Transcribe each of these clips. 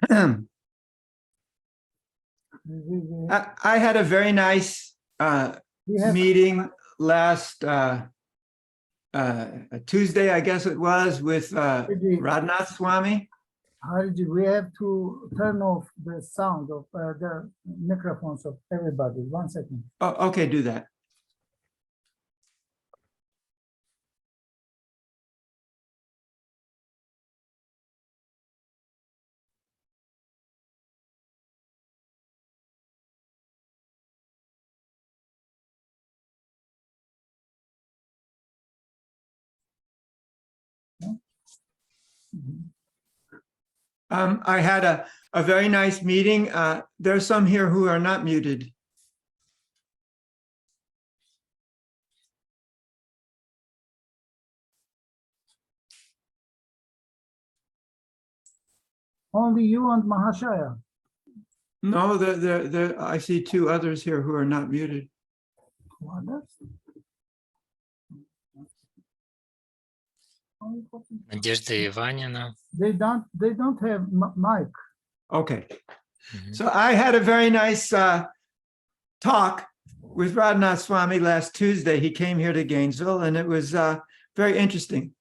I had a very nice meeting last Tuesday, I guess it was, with Radhanath Swami. Hari, we have to turn off the sound of the microphones of everybody. 1 second. Oh, okay, do that. I had a very nice meeting. There's some here who are not muted. Only you and Mahashaya. No, I see two others here who are not muted. Надежда Иванина. They don't have mic. Okay. So I had a very nice talk with Radhanath Swami last Tuesday. He came here to Gainesville, and it was very interesting.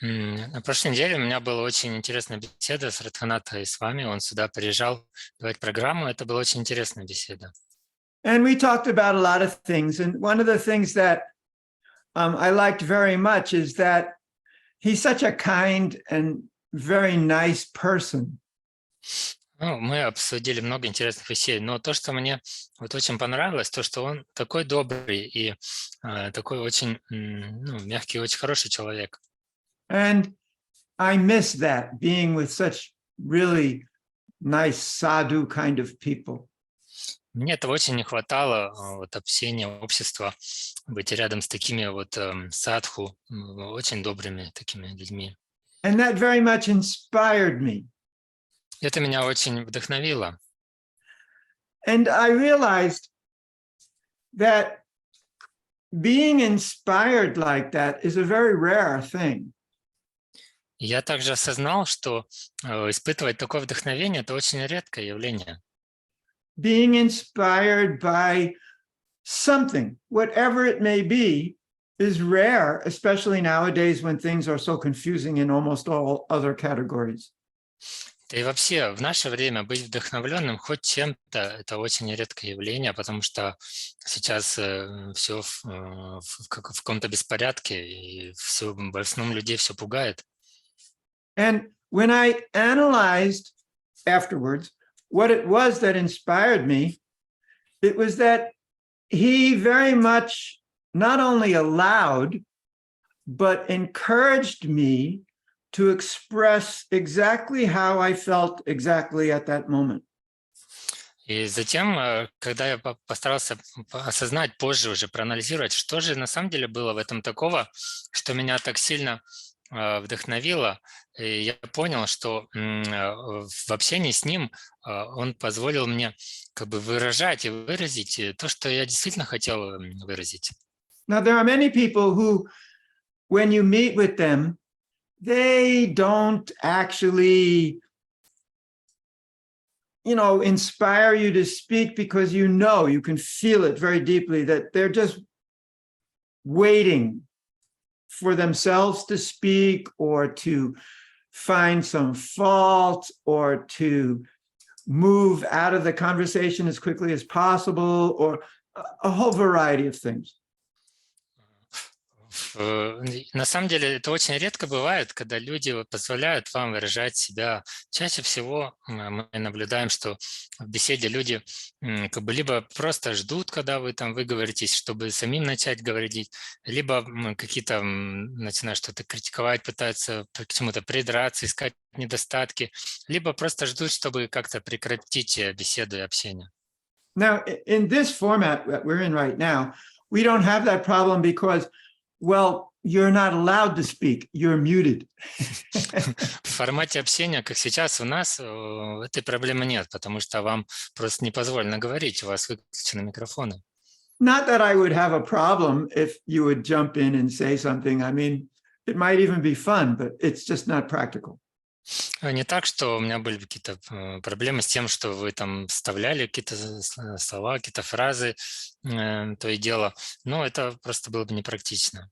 На прошлой неделе у меня была очень интересная беседа с Радханатой с вами. Он сюда приезжал давать программу. Это была очень интересная беседа. And we talked about a lot of things. And one of the things that I liked very much is that he's such a kind and very nice person. Ну, мы обсудили много интересных вещей, но то, что мне вот очень понравилось, то, что он такой добрый и такой очень мягкий, очень хороший человек. And I miss that, being with such really nice sadhu kind of people. Мне этого очень не хватало, вот общения, общества, быть рядом с такими вот садху, очень добрыми такими людьми. And that very much inspired me. Это меня очень вдохновило. And I realized that being inspired like that is a very rare thing. Я также осознал, что испытывать такое вдохновение – это очень редкое явление. Being inspired by something, whatever it may be, is rare, especially nowadays when things are so confusing in almost all other categories. Да и вообще, в наше время быть вдохновленным хоть чем-то – это очень редкое явление, потому что сейчас все в каком-то беспорядке, и все, большинство людей все пугает. And when I analyzed afterwards what it was that inspired me, it was that he very much not only allowed, but encouraged me to express exactly how I felt exactly at that moment. И затем, когда я постарался осознать позже, уже проанализировать, что же на самом деле было в этом такого, что меня так сильно вдохновило, и я понял, что в общении с ним он позволил мне как бы выражать и выразить то, что я действительно хотел выразить. Now, there are many people who, when you meet with them, they don't actually, inspire you to speak because you can feel it very deeply that they're just waiting for themselves to speak or to find some fault or to move out of the conversation as quickly as possible, or a whole variety of things. На самом деле это очень редко бывает, когда люди позволяют вам выражать себя. Чаще всего мы наблюдаем, что в беседе люди как бы либо просто ждут, когда вы там выговоритесь, чтобы самим начать говорить, либо какие-то начинают что-то критиковать, пытаются к чему-то придраться, искать недостатки, либо просто ждут, чтобы как-то прекратить беседу и общение. Now, in this format that we're in right now, we don't have that problem because, well, you're not allowed to speak, you're muted. В формате общения, как сейчас у нас, этой проблемы нет, потому что вам просто не позволено говорить, у вас выключены микрофоны. Not that I would have a problem if you would jump in and say something. I mean, it might even be fun, but it's just not practical. Не так, что у меня были какие-то проблемы с тем, что вы там вставляли какие-то слова, какие-то фразы, то и дело. Но это просто было бы непрактично.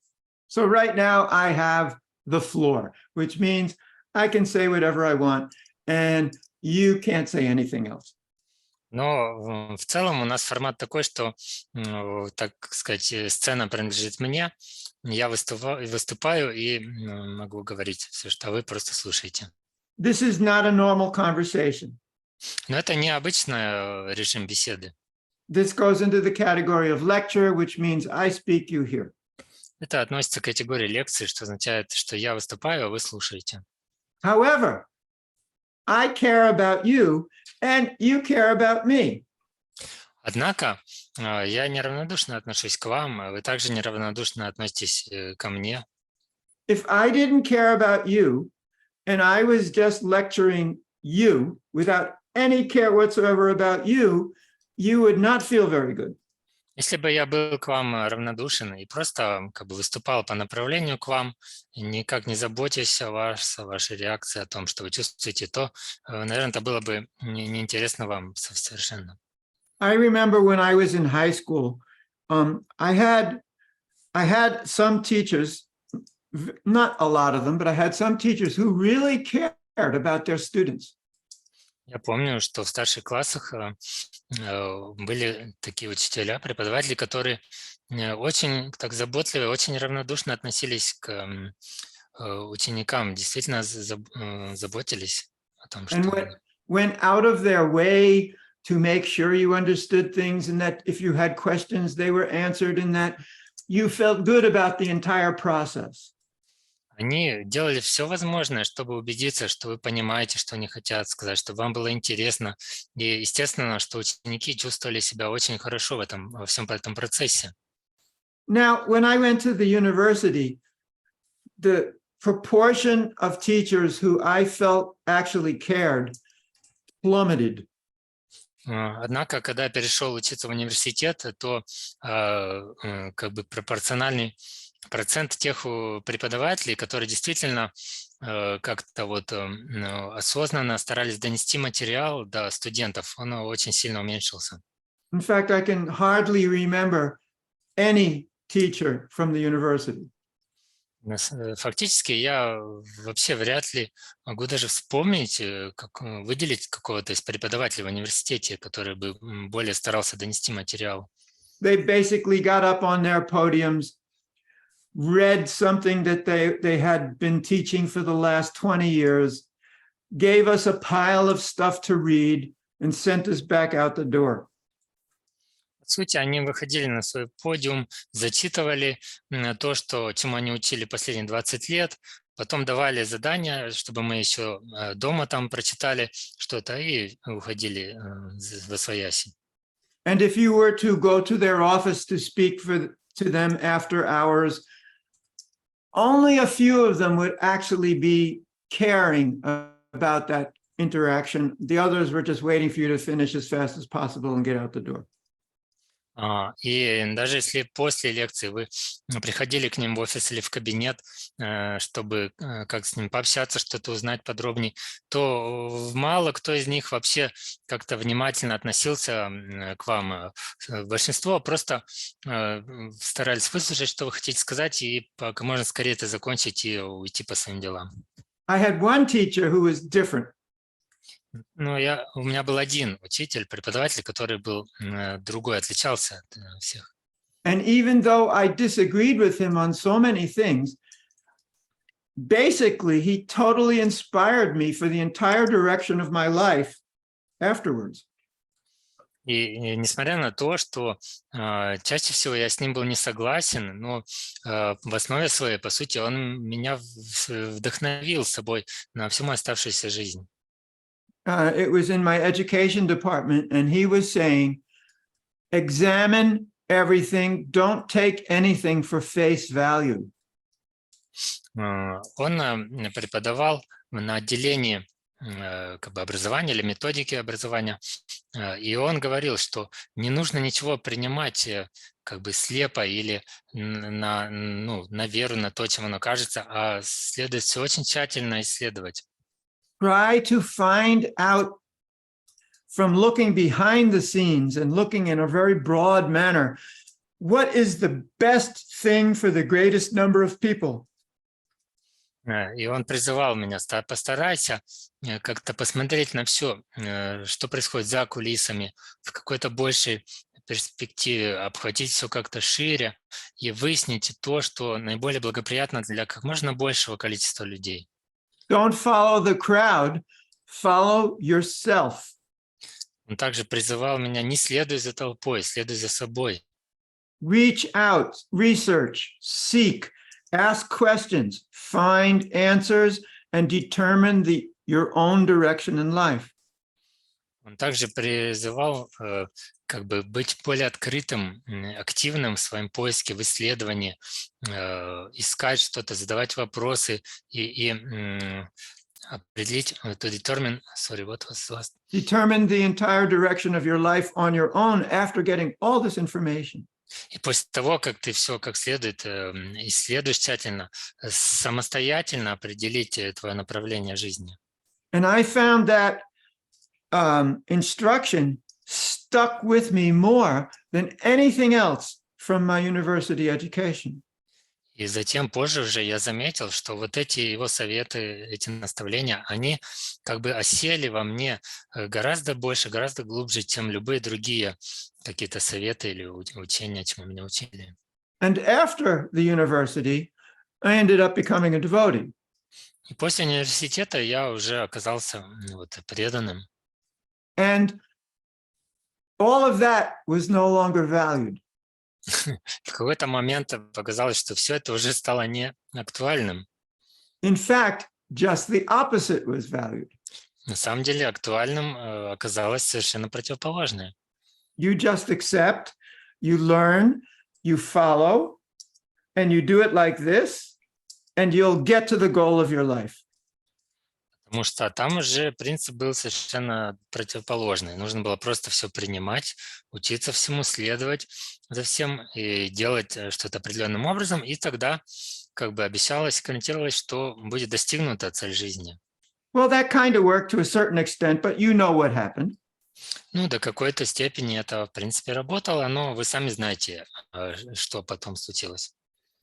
So right now I have the floor, which means I can say whatever I want and you can't say anything else. Но в целом у нас формат такой, что, так сказать, сцена принадлежит мне, я выступаю и могу говорить все, что вы просто слушаете. This is not a normal conversation. Но это не обычный режим беседы. This goes into the category of lecture, which means I speak, you hear. Это относится к категории лекции, что означает, что я выступаю, а вы слушаете. However, I care about you and you care about me. Однако я неравнодушно отношусь к вам, а вы также неравнодушно относитесь ко мне. If I didn't care about you and I was just lecturing you without any care whatsoever about you, you would not feel very good. Если бы я был к вам равнодушен и просто как бы выступал по направлению к вам, никак не заботясь о вашей реакции, о том, что вы чувствуете, то, наверное, это было бы неинтересно вам совершенно. I remember when I was in high school, I had some teachers, not a lot of them, but I had some teachers who really cared about their students. Я помню, что в старших классах были такие учителя, преподаватели, которые очень так заботливо, очень равнодушно относились к ученикам, действительно заботились о том, And что... went out of their way to make sure you understood things and that if you had questions, they were answered and that you felt good about the entire process. Они делали все возможное, чтобы убедиться, что вы понимаете, что они хотят сказать, чтобы вам было интересно. И естественно, что ученики чувствовали себя очень хорошо во всем этом процессе. Now, when I went to the university, the proportion of teachers who I felt actually cared plummeted. Однако, когда я перешел учиться в университет, то как бы пропорциональный процент тех преподавателей, которые действительно как-то вот осознанно старались донести материал до студентов, он очень сильно уменьшился. In fact, I can hardly remember any teacher from the university. Фактически я вообще вряд ли могу даже вспомнить, выделить какого-то из преподавателей в университете, который бы более старался донести материал. They basically got up on their podiums, read something that they had been teaching for the last 20 years, gave us a pile of stuff to read, and sent us back out the door. По сути, они выходили на свой подиум, зачитывали то, чему они учили последние 20 лет, потом давали задания, чтобы мы еще дома там прочитали что-то и уходили восвояси. And if you were to go to their office to speak to them after hours, only a few of them would actually be caring about that interaction. The others were just waiting for you to finish as fast as possible and get out the door. И даже если после лекции вы приходили к ним в офис или в кабинет, чтобы как с ним пообщаться, что-то узнать подробнее, то мало кто из них вообще как-то внимательно относился к вам. Большинство просто старались выслушать, что вы хотите сказать, и как можно скорее это закончить и уйти по своим делам. I had one teacher who was different. Ну, у меня был один учитель, преподаватель, который был другой, отличался от всех. And even though I disagreed with him on so many things, basically he totally inspired me for the entire direction of my life afterwards. И несмотря на то, что чаще всего я с ним был не согласен, но в основе своей, по сути, он меня вдохновил собой на всю мою оставшуюся жизнь. It was in my education department, and he was saying, examine everything, don't take anything for face value. Он преподавал на отделении как бы образования или методики образования, и он говорил, что не нужно ничего принимать как бы слепо или на веру, на то, чем оно кажется, а следует все очень тщательно исследовать. try to find out from looking behind the scenes and looking in a very broad manner, what is the best thing for the greatest number of people? И он призывал меня, постарайся как-то посмотреть на все, что происходит за кулисами, в какой-то большей перспективе, обхватить все как-то шире и выяснить то, что наиболее благоприятно для как можно большего количества людей. Don't follow the crowd, follow yourself. Он также призывал меня: не следуй за толпой, следуй за собой. Reach out, research, seek, ask questions, find answers, and determine your own direction in life. Он также призывал как бы быть более открытым, активным в своем поиске, в исследовании, искать что-то, задавать вопросы и определить, to determine, sorry, what was last? Determine the entire direction of your life on your own after getting all this information. И после того, как ты все как следует исследуешь тщательно, самостоятельно определить твое направление жизни. And I found that instruction stuck with me more than anything else from my university education. И затем позже уже я заметил, что вот эти его советы, эти наставления, они как бы осели во мне гораздо больше, гораздо глубже, чем любые другие какие-то советы или учения, чему меня учили. And after the university, I ended up becoming a devotee. И после университета я уже оказался вот преданным. And all of that was no longer valued. В какой-то момент показалось, что все это уже стало не актуальным. In fact, just the opposite was valued. На самом деле актуальным оказалось совершенно противоположное. You just accept, you learn, you follow, and you do it like this, and you'll get to the goal of your life. Потому что там уже принцип был совершенно противоположный. Нужно было просто все принимать, учиться всему, следовать за всем и делать что-то определенным образом, и тогда как бы обещалось, гарантировалось, что будет достигнута цель жизни. Well, that kind of worked to a certain extent, but you know what happened. Ну, до какой-то степени это, в принципе, работало, но вы сами знаете, что потом случилось.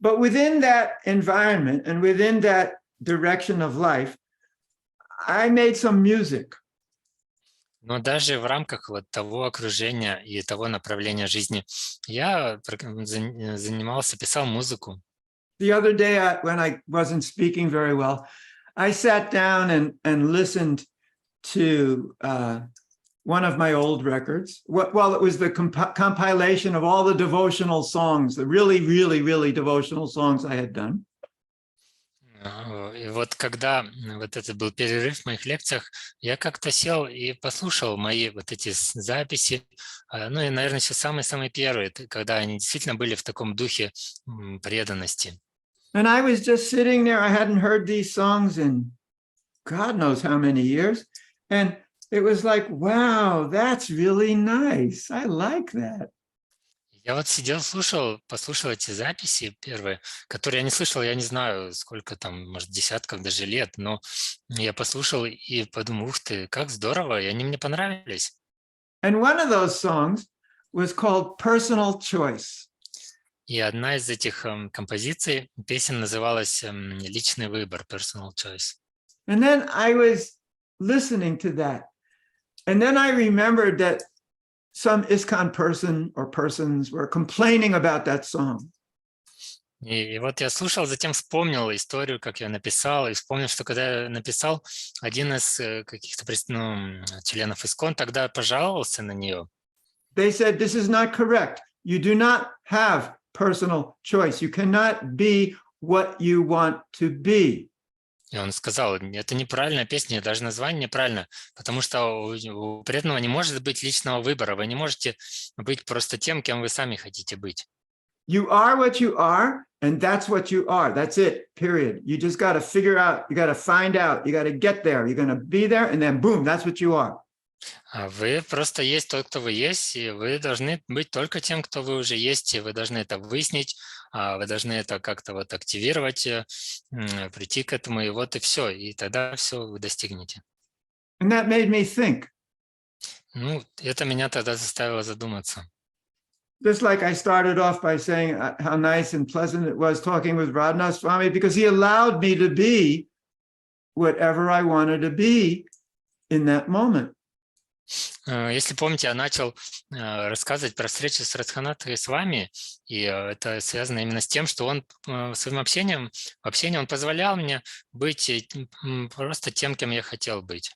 But within that environment and within that direction of life, I made some music. Но даже в рамках вот того окружения и того направления жизни я занимался, писал музыку. The other day, when I wasn't speaking very well, I sat down and listened to one of my old records. Well, it was the compilation of all the devotional songs, the really, really, really devotional songs I had done. И вот когда вот это был перерыв в моих лекциях, я как-то сел и послушал мои вот эти записи, ну и, наверное, еще самые-самые первые, когда они действительно были в таком духе преданности. And I was just sitting there. I hadn't heard these songs in God knows how many years. And it was like, wow, that's really nice. I like that. Я вот сидел, послушал эти записи первые, которые я не слышал, я не знаю, сколько там, может, десятков даже лет, но я послушал и подумал, ух ты, как здорово, и они мне понравились. And one of those songs was called Personal Choice. И одна из этих композиций, песен называлась «Личный выбор», Personal Choice. And then I was listening to that. And then I remembered that some ISKCON person or persons were complaining about that song. И вот я слушал, затем вспомнил историю, как я написал, и вспомнил, что когда я написал, один из каких-то членов ИСККОН тогда пожаловался на нее. They said, this is not correct. You do not have personal choice. You cannot be what you want to be. И он сказал, это неправильная песня, даже название неправильно, потому что у преданного не может быть личного выбора. Вы не можете быть просто тем, кем вы сами хотите быть. You are what you are, and that's what you are. That's it, period. You just got to figure out, you got to find out, you got to get there. You're going to be there, and then boom, that's what you are. Вы просто есть тот, кто вы есть, и вы должны быть только тем, кто вы уже есть, и вы должны это выяснить, вы должны это как-то вот активировать, прийти к этому, и вот и все, и тогда все вы достигнете. And that made me think. Ну, это меня тогда заставило задуматься. Just like I started off by saying how nice and pleasant it was talking with Radha Swami, because he allowed me to be whatever I wanted to be in that moment. Если помните, я начал рассказывать про встречу с Радханатой с вами, и это связано именно с тем, что он своим общением, в общении он позволял мне быть просто тем, кем я хотел быть.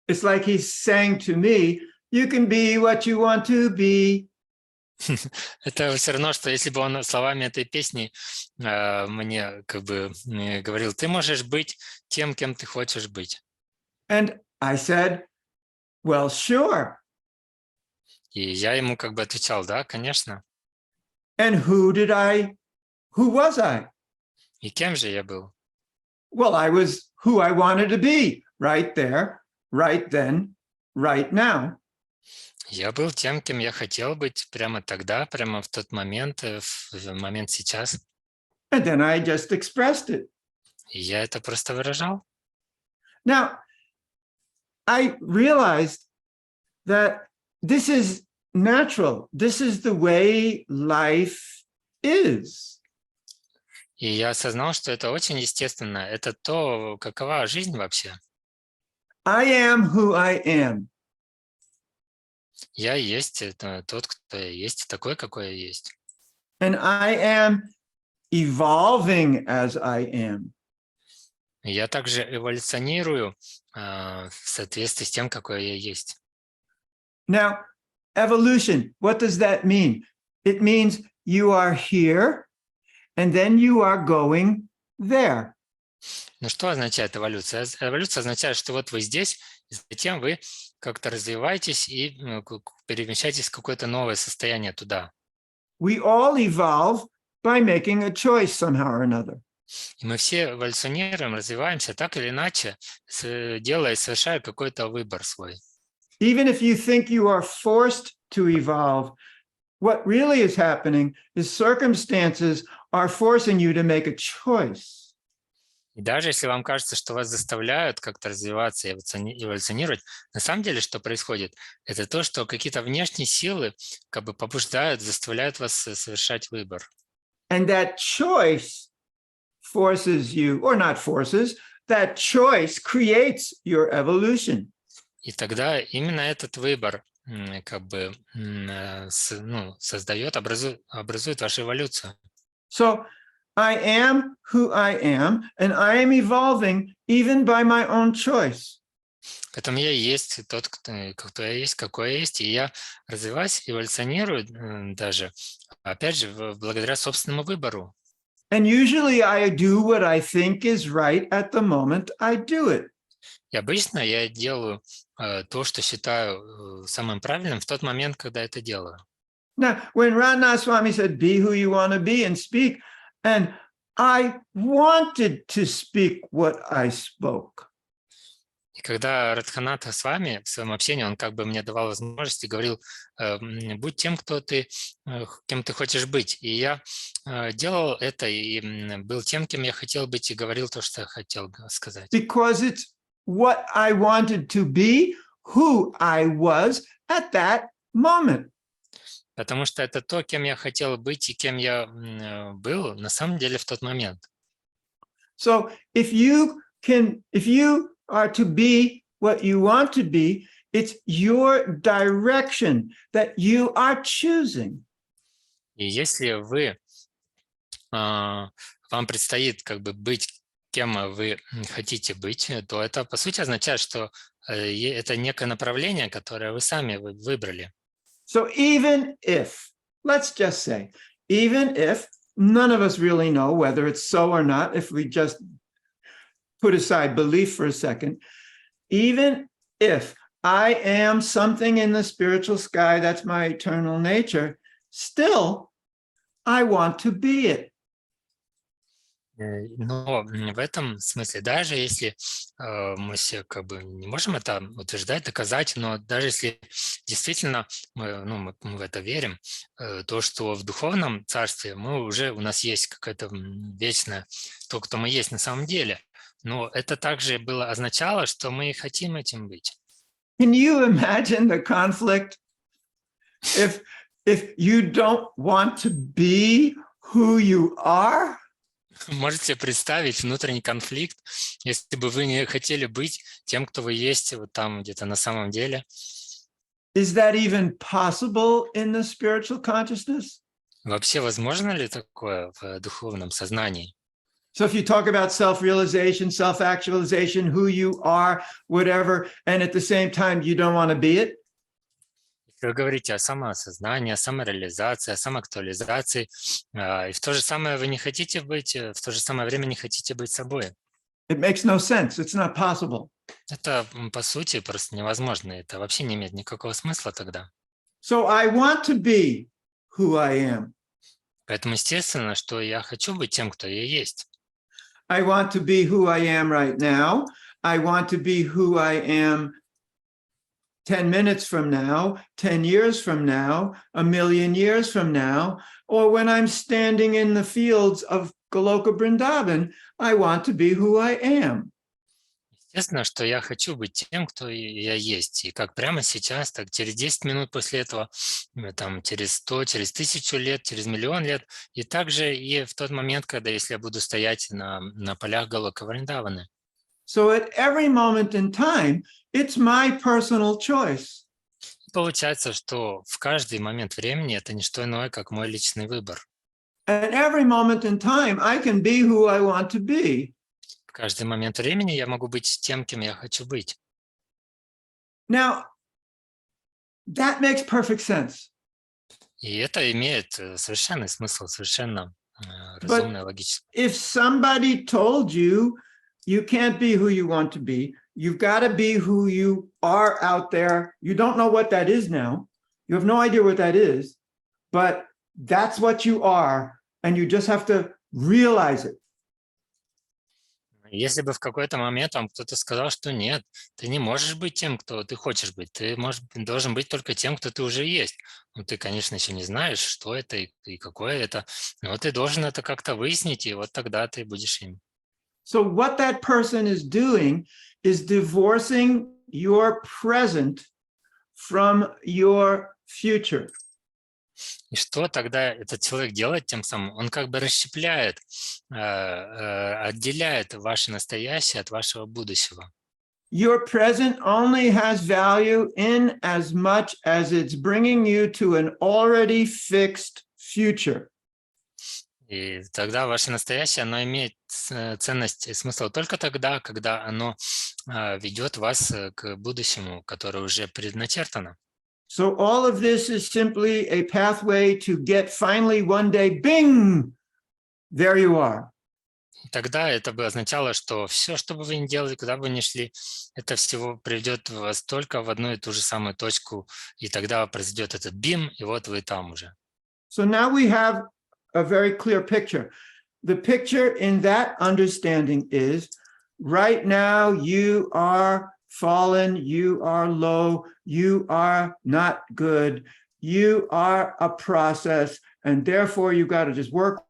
It's like he's saying to me, you can be what you want to be. Это все равно, что если бы он словами этой песни мне как бы говорил, ты можешь быть тем, кем ты хочешь быть. And I said, well, sure. И я ему как бы отвечал, да, конечно. And who was I? И кем же я был? Well, I was who I wanted to be, right there, right then, right now. Я был тем, кем я хотел быть прямо тогда, прямо в тот момент, в момент сейчас. And then I just expressed it. И я это просто выражал. Now, I realized that this is natural. This is the way life is. И я осознал, что это очень естественно. Это то, какова жизнь вообще. I am who I am. Я есть тот, кто я есть, такой, какой я есть. And I am evolving as I am. Я также эволюционирую в соответствии с тем, какой я есть. Now, evolution, what does that mean? It means you are here, and then you are going there. Ну, что означает эволюция? Эволюция означает, что вот вы здесь, и затем вы как-то развиваетесь и перемещаетесь в какое-то новое состояние туда. We all evolve by making a choice somehow or another. И мы все эволюционируем, развиваемся так или иначе, делая, совершая какой-то выбор свой. Even if you think you are forced to evolve, what really is happening is circumstances are forcing you to make a choice. И даже если вам кажется, что вас заставляют как-то развиваться и эволюционировать, на самом деле, что происходит, это то, что какие-то внешние силы как бы побуждают, заставляют вас совершать выбор. And that choice forces you, or not forces, that choice creates your evolution. И тогда именно этот выбор как бы создает, образует вашу эволюцию. So I am who I am, and I am evolving even by my own choice. Поэтому я есть тот, кто я есть, какой я есть, и я развиваюсь, эволюционирую даже, опять же, благодаря собственному выбору. And usually I do what I think is right at the moment I do it. И обычно я делаю то, что считаю самым правильным в тот момент, когда это делаю. Now, when Radha Swami said, be who you want to be and speak, and I wanted to speak what I spoke. И когда Радханата с вами в своем общении, он как бы мне давал возможность и говорил, будь тем, кем ты хочешь быть. И я делал это и был тем, кем я хотел быть, и говорил то, что я хотел сказать. Because it's what I wanted to be, who I was at that moment. Потому что это то, кем я хотел быть и кем я был на самом деле в тот момент. So if you are to be what you want to be, it's your direction that you are choosing. И если вам предстоит как бы быть кем вы хотите быть, то это по сути означает, что это некое направление, которое вы сами выбрали. So even if, let's just say, even if none of us really know whether it's so or not, if we just put aside belief for a second, even if I am something in the spiritual sky, that's my eternal nature, still, I want to be it. Но в этом смысле, даже если мы все как бы не можем это утверждать, доказать, но даже если действительно мы в это верим, то, что в духовном царстве у нас есть какая-то вечная, то, кто мы есть на самом деле. Но это также означало, что мы хотим этим быть. Can you imagine the conflict if you don't want to be who you are? Можете представить внутренний конфликт, если бы вы не хотели быть тем, кто вы есть вот там где-то на самом деле. Is that even possible in the spiritual consciousness? Вообще возможно ли такое в духовном сознании? So if you talk about self-realization, self-actualization, who you are, whatever, and at the same time you don't want to be it, Если вы говорите о самоосознании, о самореализации, о самоактуализации, и в то же самое вы не хотите быть, в то же самое время не хотите быть собой. it makes no sense. It's not possible. Это, по сути, просто невозможно. Это вообще не имеет никакого смысла тогда. So I want to be who I am. Поэтому естественно, что я хочу быть тем, кто я есть. I want to be who I am right now. I want to be who I am 10 minutes from now, 10 years from now, a million years from now, or when I'm standing in the fields of Goloka Vrindavan, I want to be who I am. Естественно, что я хочу быть тем, кто я есть. И как прямо сейчас, так через 10 минут после этого, там, через 100, через 1000 лет, через миллион лет. И также и в тот момент, когда если я буду стоять на полях Галока Вриндаваны. So at every moment in time, it's my personal choice. Получается, что в каждый момент времени это не что иное, как мой личный выбор. At every moment in time, I can be who I want to be. В каждый момент времени я могу быть тем, кем я хочу быть. Now, that makes perfect sense. И это имеет совершенный смысл, совершенно разумно и логично. If somebody told you you can't be who you want to be, you've got to be who you are out there. You don't know what that is now. You have no idea what that is, but that's what you are, and you just have to realize it. Если бы в какой-то момент вам кто-то сказал, что нет, ты не можешь быть тем, кто ты хочешь быть, ты должен быть только тем, кто ты уже есть. Ну, ты, конечно, еще не знаешь, что это и какое это, но ты должен это как-то выяснить, и вот тогда ты будешь им. So what that person is doing is divorcing your present from your future. И что тогда этот человек делает тем самым? Он как бы расщепляет, отделяет ваше настоящее от вашего будущего. Your present only has value in as much as it's bringing you to an already fixed future. И тогда ваше настоящее, оно имеет ценность и смысл только тогда, когда оно ведет вас к будущему, которое уже предначертано. So all of this is simply a pathway to get finally one day, bing, there you are. И тогда это бы означало, что все, что бы вы ни делали, куда бы вы ни шли, это всего приведет вас только в одну и ту же самую точку, и тогда произойдет этот бим, и вот вы там уже. So now we have a very clear picture. The picture in that understanding is right now you are fallen, you are low, you are not good, you are a process, and therefore you got to just work.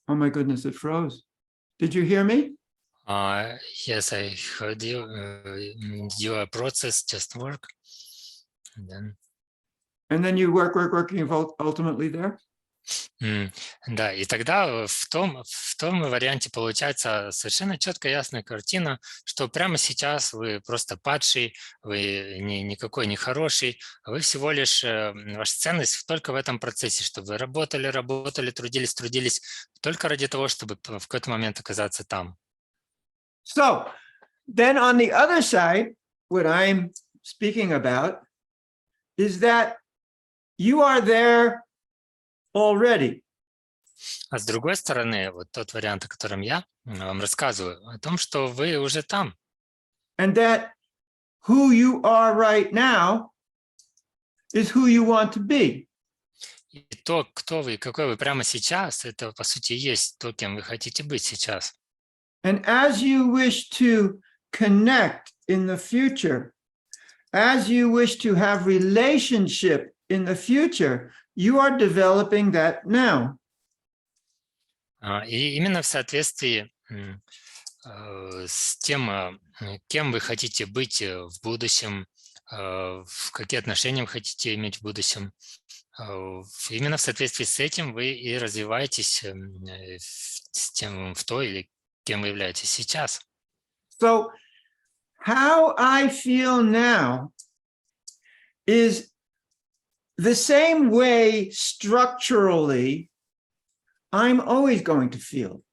Oh my goodness, it froze. Did you hear me? Yes, I heard you. Your process just work. And then you work, ultimately there? Да, и тогда в том варианте получается совершенно четкая, ясная картина, что прямо сейчас вы просто падший, вы никакой не хороший, а вы всего лишь, ваша ценность только в этом процессе, что вы работали, трудились только ради того, чтобы в какой-то момент оказаться там. So then on the other side, what I'm speaking about is that you are there already. А с другой стороны, вот тот вариант, о котором я вам рассказываю, о том, что вы уже там. And that who you are right now is who you want to be. И то, кто вы, какой вы прямо сейчас, это, по сути, и есть то, кем вы хотите быть сейчас. And as you wish to connect in the future, as you wish to have relationship in the future, you are developing that now. И именно в соответствии с тем, кем вы хотите быть в будущем, в какие отношения вы хотите иметь в будущем, именно в соответствии с этим вы и развиваетесь в то, или кем вы являетесь сейчас. So how I feel now is the same way structurally I'm always going to feel.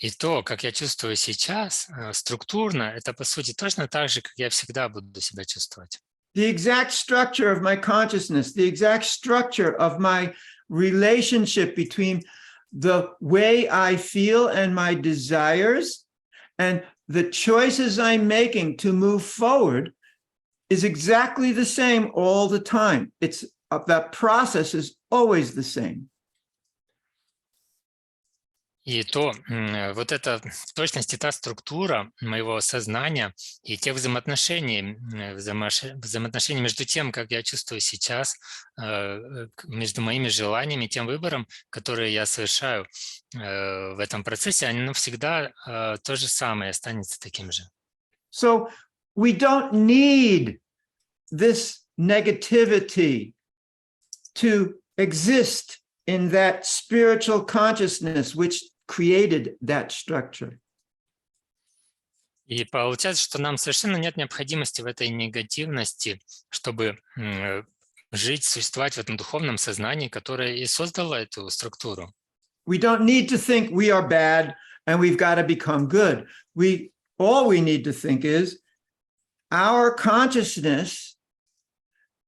И то, как я чувствую сейчас, структурно, это, по сути, точно так же, как я всегда буду себя чувствовать. The exact structure of my consciousness, the exact structure of my relationship between the way I feel and my desires and the choices I'm making to move forward is exactly the same all the time. It's that process is always the same. И то, вот это в точности та структура моего сознания и тех взаимоотношений между тем, как я чувствую сейчас, между моими желаниями, тем выбором, который я совершаю в этом процессе, оно всегда то же самое, останется таким же. So we don't need this negativity to exist in that spiritual consciousness which created that structure. И получается, что нам совершенно нет необходимости в этой негативности, чтобы жить, существовать в этом духовном сознании, которое и создало эту структуру. We don't need to think we are bad and we've got to become good. All we need to think is our consciousness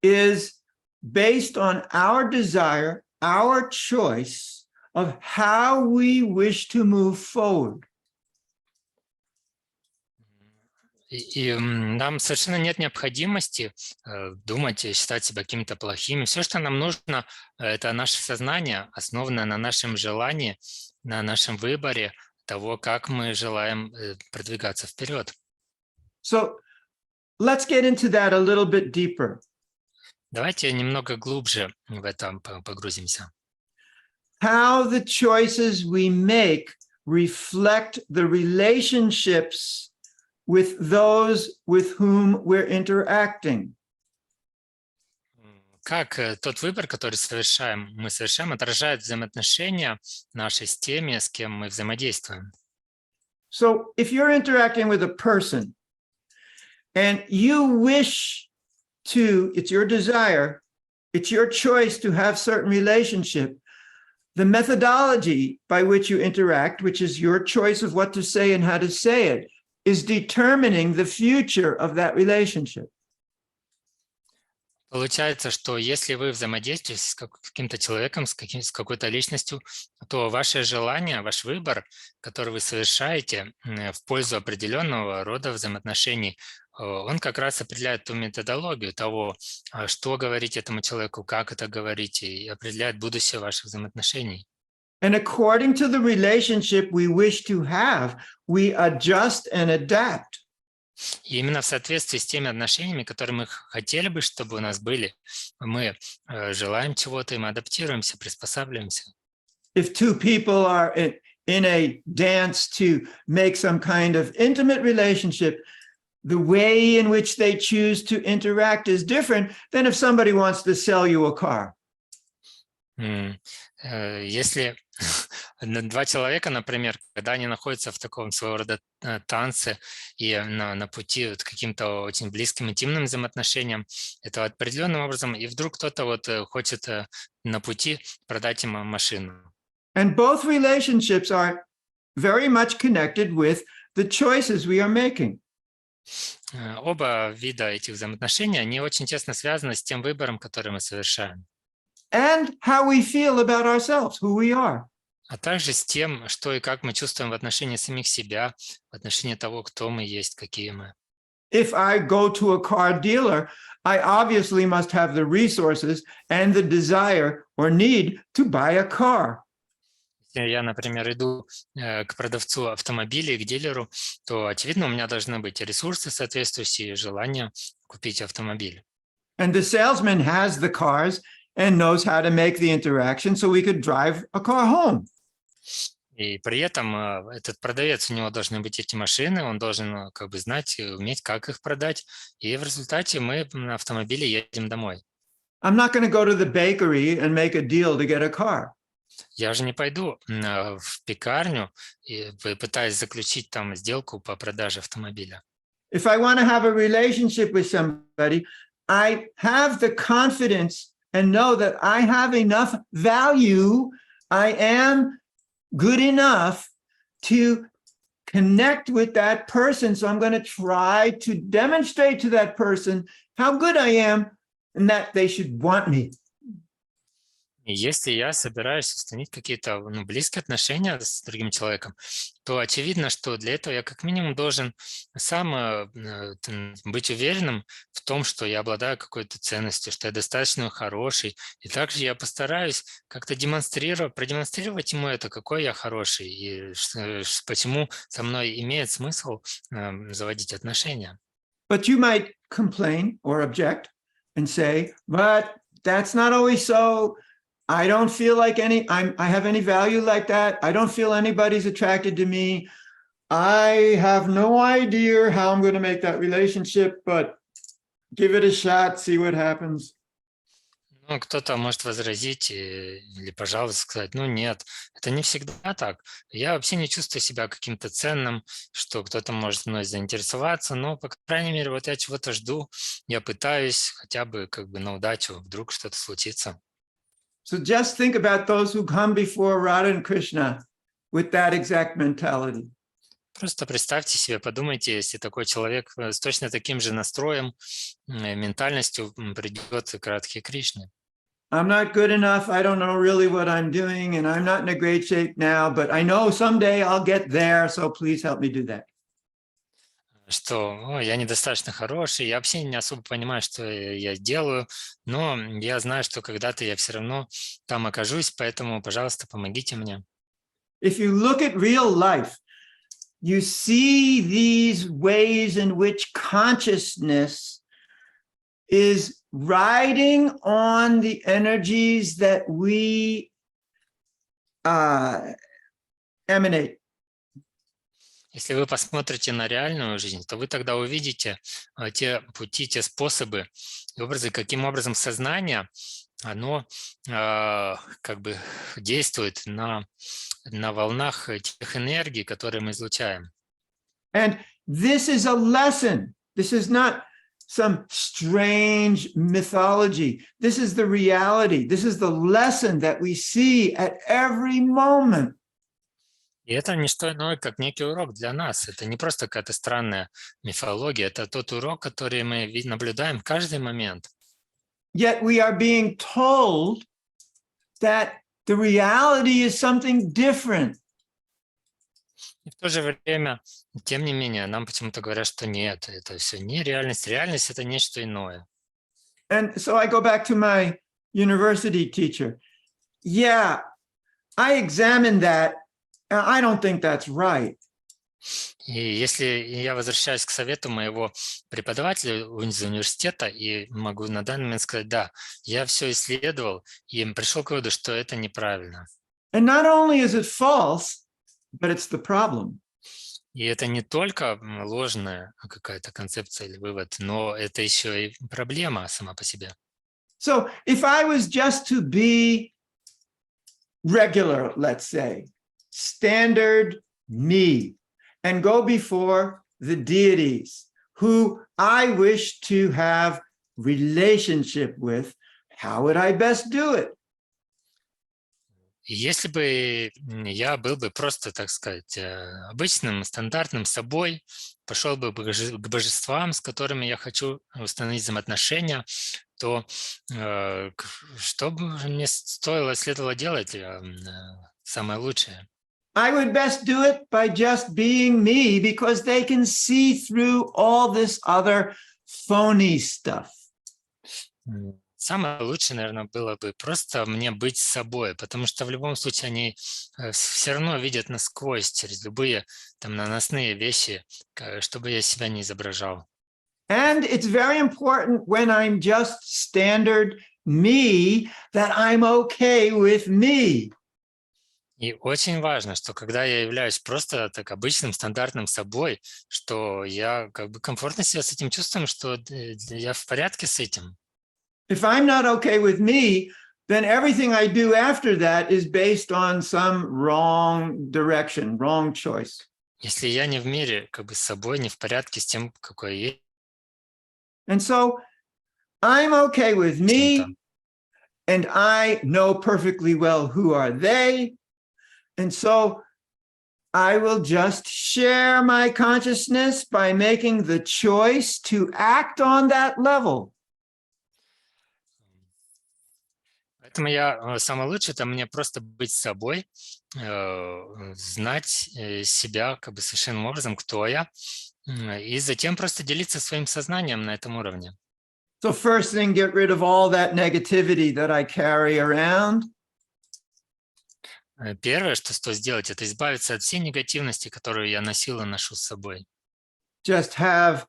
is based on our desire, our choice of how we wish to move forward. И нам совершенно нет необходимости думать и считать себя какими-то плохими. Все, что нам нужно, это наше сознание, основанное на нашем желании, на нашем выборе того, как мы желаем продвигаться вперед. So let's get into that a little bit deeper. Давайте немного глубже в этом погрузимся. How the choices we make reflect the relationships with those with whom we're interacting. Как тот выбор, который мы совершаем, отражает взаимоотношения наши с теми, с кем мы взаимодействуем. So if you're interacting with a person and you wish to, it's your desire, it's your choice to have certain relationship, the methodology by which you interact, which is your choice of what to say and how to say it, is determining the future of that relationship. Получается, что если вы взаимодействуете с каким-то человеком, с какой-то личностью, то ваше желание, ваш выбор, который вы совершаете в пользу определенного рода взаимоотношений, он как раз определяет ту методологию того, что говорить этому человеку, как это говорить, и определяет будущее ваших взаимоотношений. And according to the relationship we wish to have, we adjust and adapt. И именно в соответствии с теми отношениями, которые мы хотели бы, чтобы у нас были, мы желаем чего-то, и мы адаптируемся, приспосабливаемся. If two people are in a dance to make some kind of intimate relationship, the way in which they choose to interact is different than if somebody wants to sell you a car. Если два человека, например, когда они находятся в таком своего рода танце и на пути к каким-то очень близким, интимным взаимоотношениям, это определенным образом, и вдруг кто-то хочет на пути продать им машину. And both relationships are very much connected with the choices we are making. Оба вида этих взаимоотношений, они очень тесно связаны с тем выбором, который мы совершаем. and how we feel about ourselves, who we are. А также с тем, что и как мы чувствуем в отношении самих себя, в отношении того, кто мы есть, какие мы. If I go to a car dealer, I obviously must have the resources and the desire or need to buy a car. Если я, например, иду к продавцу автомобилей, к дилеру, то, очевидно, у меня должны быть ресурсы соответствующие, желание купить автомобиль. And the salesman has the cars and knows how to make the interaction so we could drive a car home. И при этом этот продавец, у него должны быть эти машины, он должен как бы знать, уметь, как их продать. И в результате мы на автомобиле едем домой. I'm not going to go to the bakery and make a deal to get a car. Я же не пойду в пекарню и пытаюсь заключить там сделку по продаже автомобиля. If I want to have a relationship with somebody, I have the confidence and know that I have enough value. I am good enough to connect with that person. So I'm going to try to demonstrate to that person how good I am and that they should want me. И если я собираюсь установить какие-то близкие отношения с другим человеком, то очевидно, что для этого я как минимум должен сам быть уверенным в том, что я обладаю какой-то ценностью, что я достаточно хороший. И также я постараюсь как-то продемонстрировать ему это, какой я хороший, и почему со мной имеет смысл заводить отношения. But you might complain or object and say, but that's not always so. I don't feel like I have any value like that. I don't feel anybody's attracted to me. I have no idea how I'm going to make that relationship, but give it a shot, see what happens. Ну, кто-то может возразить или пожалуйста сказать, ну нет, это не всегда так. Я вообще не чувствую себя каким-то ценным, что кто-то может мной заинтересоваться, но, по крайней мере, вот я чего-то жду, я пытаюсь хотя бы как бы на удачу, вдруг что-то случится. So just think about those who come before Radha and Krishna with that exact mentality. Просто представьте себе, подумайте, если такой человек с точно таким же настроем, ментальностью придет к Радхе Кришне. I'm not good enough. I don't know really what I'm doing, and I'm not in a great shape now, but I know someday I'll get there, so please help me do that. Что я недостаточно хороший, я вообще не особо понимаю, что я делаю, но я знаю, что когда-то я все равно там окажусь, поэтому, пожалуйста, помогите мне. If you look at real life, you see these ways in which consciousness is riding on the energies that we emanate. Если вы посмотрите на реальную жизнь, то вы тогда увидите те пути, те способы и образы, каким образом сознание, оно как бы действует на волнах тех энергий, которые мы излучаем. And this is a lesson. This is not some strange mythology. This is the reality. This is the lesson that we see at every moment. И это не что иное, как некий урок для нас. Это не просто какая-то странная мифология, это тот урок, который мы наблюдаем в каждый момент. Yet we are being told that the reality is something different. И в то же время, тем не менее, нам почему-то говорят, что нет, это все не реальность. Реальность — это нечто иное. And so I go back to my university teacher. Yeah, I examined that. I don't think that's right. И если я возвращаюсь к совету моего преподавателя из университета и могу на данный момент сказать, да, я все исследовал и пришел к выводу, что это неправильно. And not only is it false, but it's the problem. И это не только ложная какая-то концепция или вывод, но это еще и проблема сама по себе. So if I was just to be regular, let's say, standard me, and go before the deities who I wish to have relationship with, how would I best do it? И если бы я был бы просто, так сказать, обычным, стандартным собой, пошел бы к божествам, с которыми я хочу установить взаимоотношения, то что бы мне следовало делать самое лучшее? I would best do it by just being me because they can see through all this other phony stuff. Самое лучшее, наверное, было бы просто мне быть собой, потому что в любом случае они все равно видят насквозь через любые там наносные вещи, чтобы я себя не изображал. And it's very important when I'm just standard me that I'm okay with me. И очень важно, что когда я являюсь просто так обычным, стандартным собой, что я как бы комфортно себя с этим чувствуем, что я в порядке с этим. If I'm not okay with me, then everything I do after that is based on some wrong direction, wrong choice. Если я не в мире как бы с собой, не в порядке с тем, какой я есть, And so I'm okay with me, and I know perfectly well who are they. And so I will just share my consciousness by making the choice to act on that level. поэтому самое лучшее это мне просто быть собой, знать себя как бы совершенным образом, кто я, и затем просто делиться своим сознанием на этом уровне. So first thing, get rid of all that negativity that I carry around. Первое, что стоит сделать, это избавиться от всей негативности, которую я носил и ношу с собой. Just have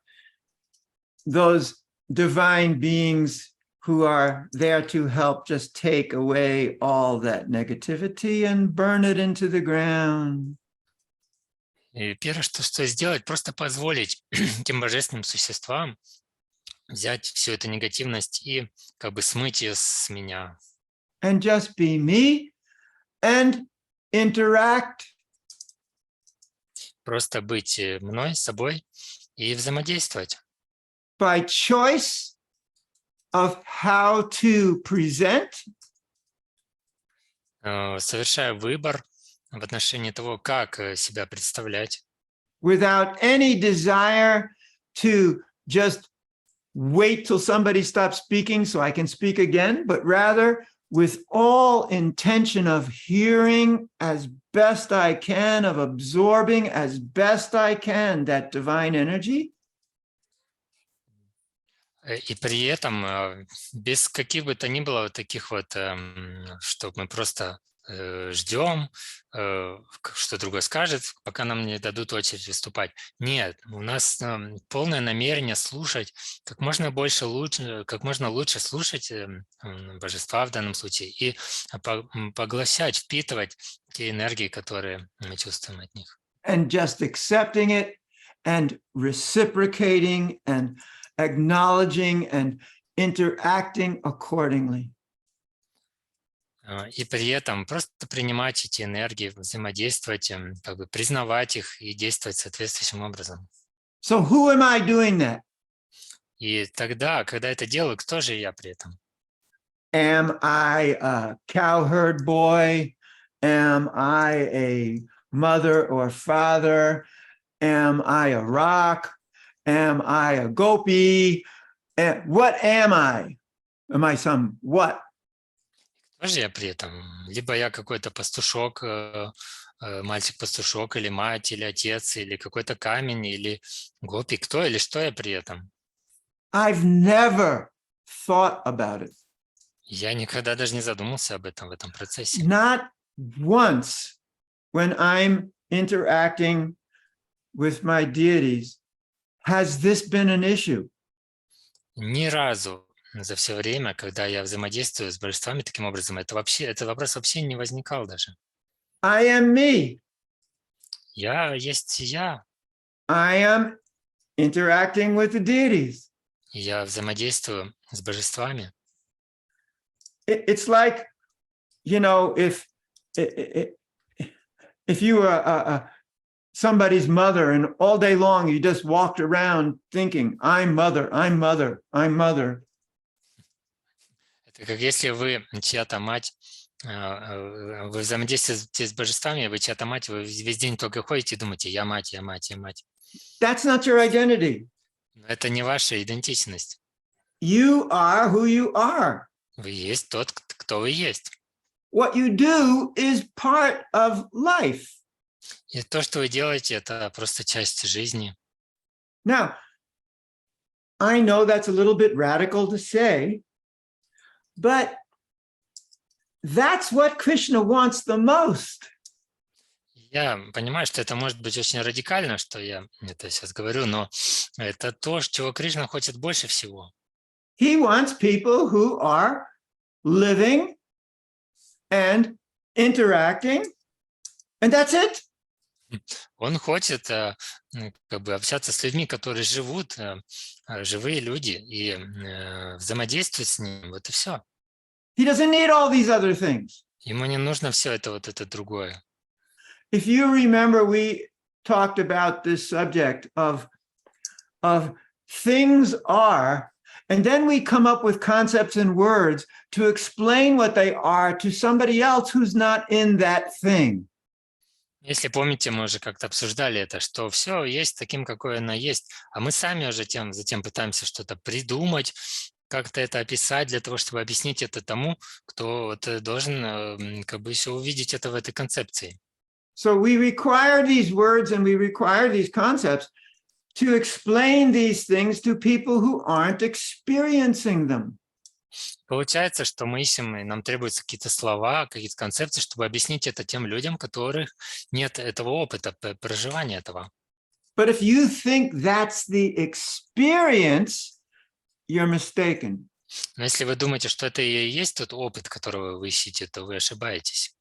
those divine beings who are there to help just take away all that negativity and burn it into the ground. И первое, что стоит сделать, просто позволить тем божественным существам взять всю эту негативность и как бы смыть ее с меня. And just be me and interact. Просто быть мной, собой и взаимодействовать. By choice of how to present, Совершая выбор в отношении того, как себя представлять, without any desire to just wait till somebody stops speaking so I can speak again, but rather with all intention of hearing as best I can, of absorbing as best I can that divine energy. и при этом без каких бы то ни было вот таких вот, что мы просто ждем, что другой скажет, пока нам не дадут очередь выступать. Нет, у нас полное намерение слушать, как можно лучше слушать божества в данном случае и поглощать, впитывать те энергии, которые мы чувствуем от них. And just accepting it and reciprocating and acknowledging and interacting accordingly. И при этом просто принимать эти энергии, взаимодействовать, как бы признавать их и действовать соответствующим образом. So who am I doing that? И тогда, когда это делаю, кто же я при этом? Am I a cowherd boy? Am I a mother or father? Am I a rock? Am I a gopi? What am I? Am I some what? Кто же я при этом? Либо я какой-то пастушок, мальчик-пастушок, или мать, или отец, или какой-то камень, или гопи. Кто или что я при этом? I've never thought about it. Я никогда даже не задумался об этом в этом процессе. Not once when I'm interacting with my deities has this been an issue. Ни разу за все время, когда я взаимодействую с божествами таким образом, этот вопрос вообще не возникал даже. I am me. Я есть я. I am interacting with the deities. Я взаимодействую с божествами. It's like, you know, if you were somebody's mother and all day long you just walked around thinking, I'm mother, I'm mother, I'm mother. Это как если вы чья-то мать, вы взаимодействуете с божествами, вы чья-то мать, вы весь день только ходите и думаете, я мать, я мать, я мать. That's not your identity. Но это не ваша идентичность. You are who you are. Вы есть тот, кто вы есть. What you do is part of life. И то, что вы делаете, это просто часть жизни. Now, I know that's a little bit radical to say, but that's what Krishna wants the most. Я понимаю, что это может быть очень радикально, что я это сейчас говорю, но это то, чего Кришна хочет больше всего. He wants people who are living and interacting, and that's it. Он хочет как бы общаться с людьми, которые живут, живые люди, и взаимодействовать с ним. Вот и все. He doesn't need all these other things. Ему не нужно все это, вот это другое. If you remember, we talked about this subject of things are, and then we come up with concepts and words to explain what they are to somebody else who's not in that thing. Если помните, мы уже как-то обсуждали это, что все есть таким, какое оно есть, а мы сами уже затем пытаемся что-то придумать, как-то это описать для того, чтобы объяснить это тому, кто вот должен как бы еще увидеть это в этой концепции. So we require these words and we require these concepts to explain these things to people who aren't experiencing them. Получается, что мы ищем, и нам требуются какие-то слова, какие-то концепции, чтобы объяснить это тем людям, у которых нет этого опыта, проживания этого. But if you think that's the experience, you're mistaken. Но если вы думаете, что это и есть тот опыт, которого вы ищете, то вы ошибаетесь.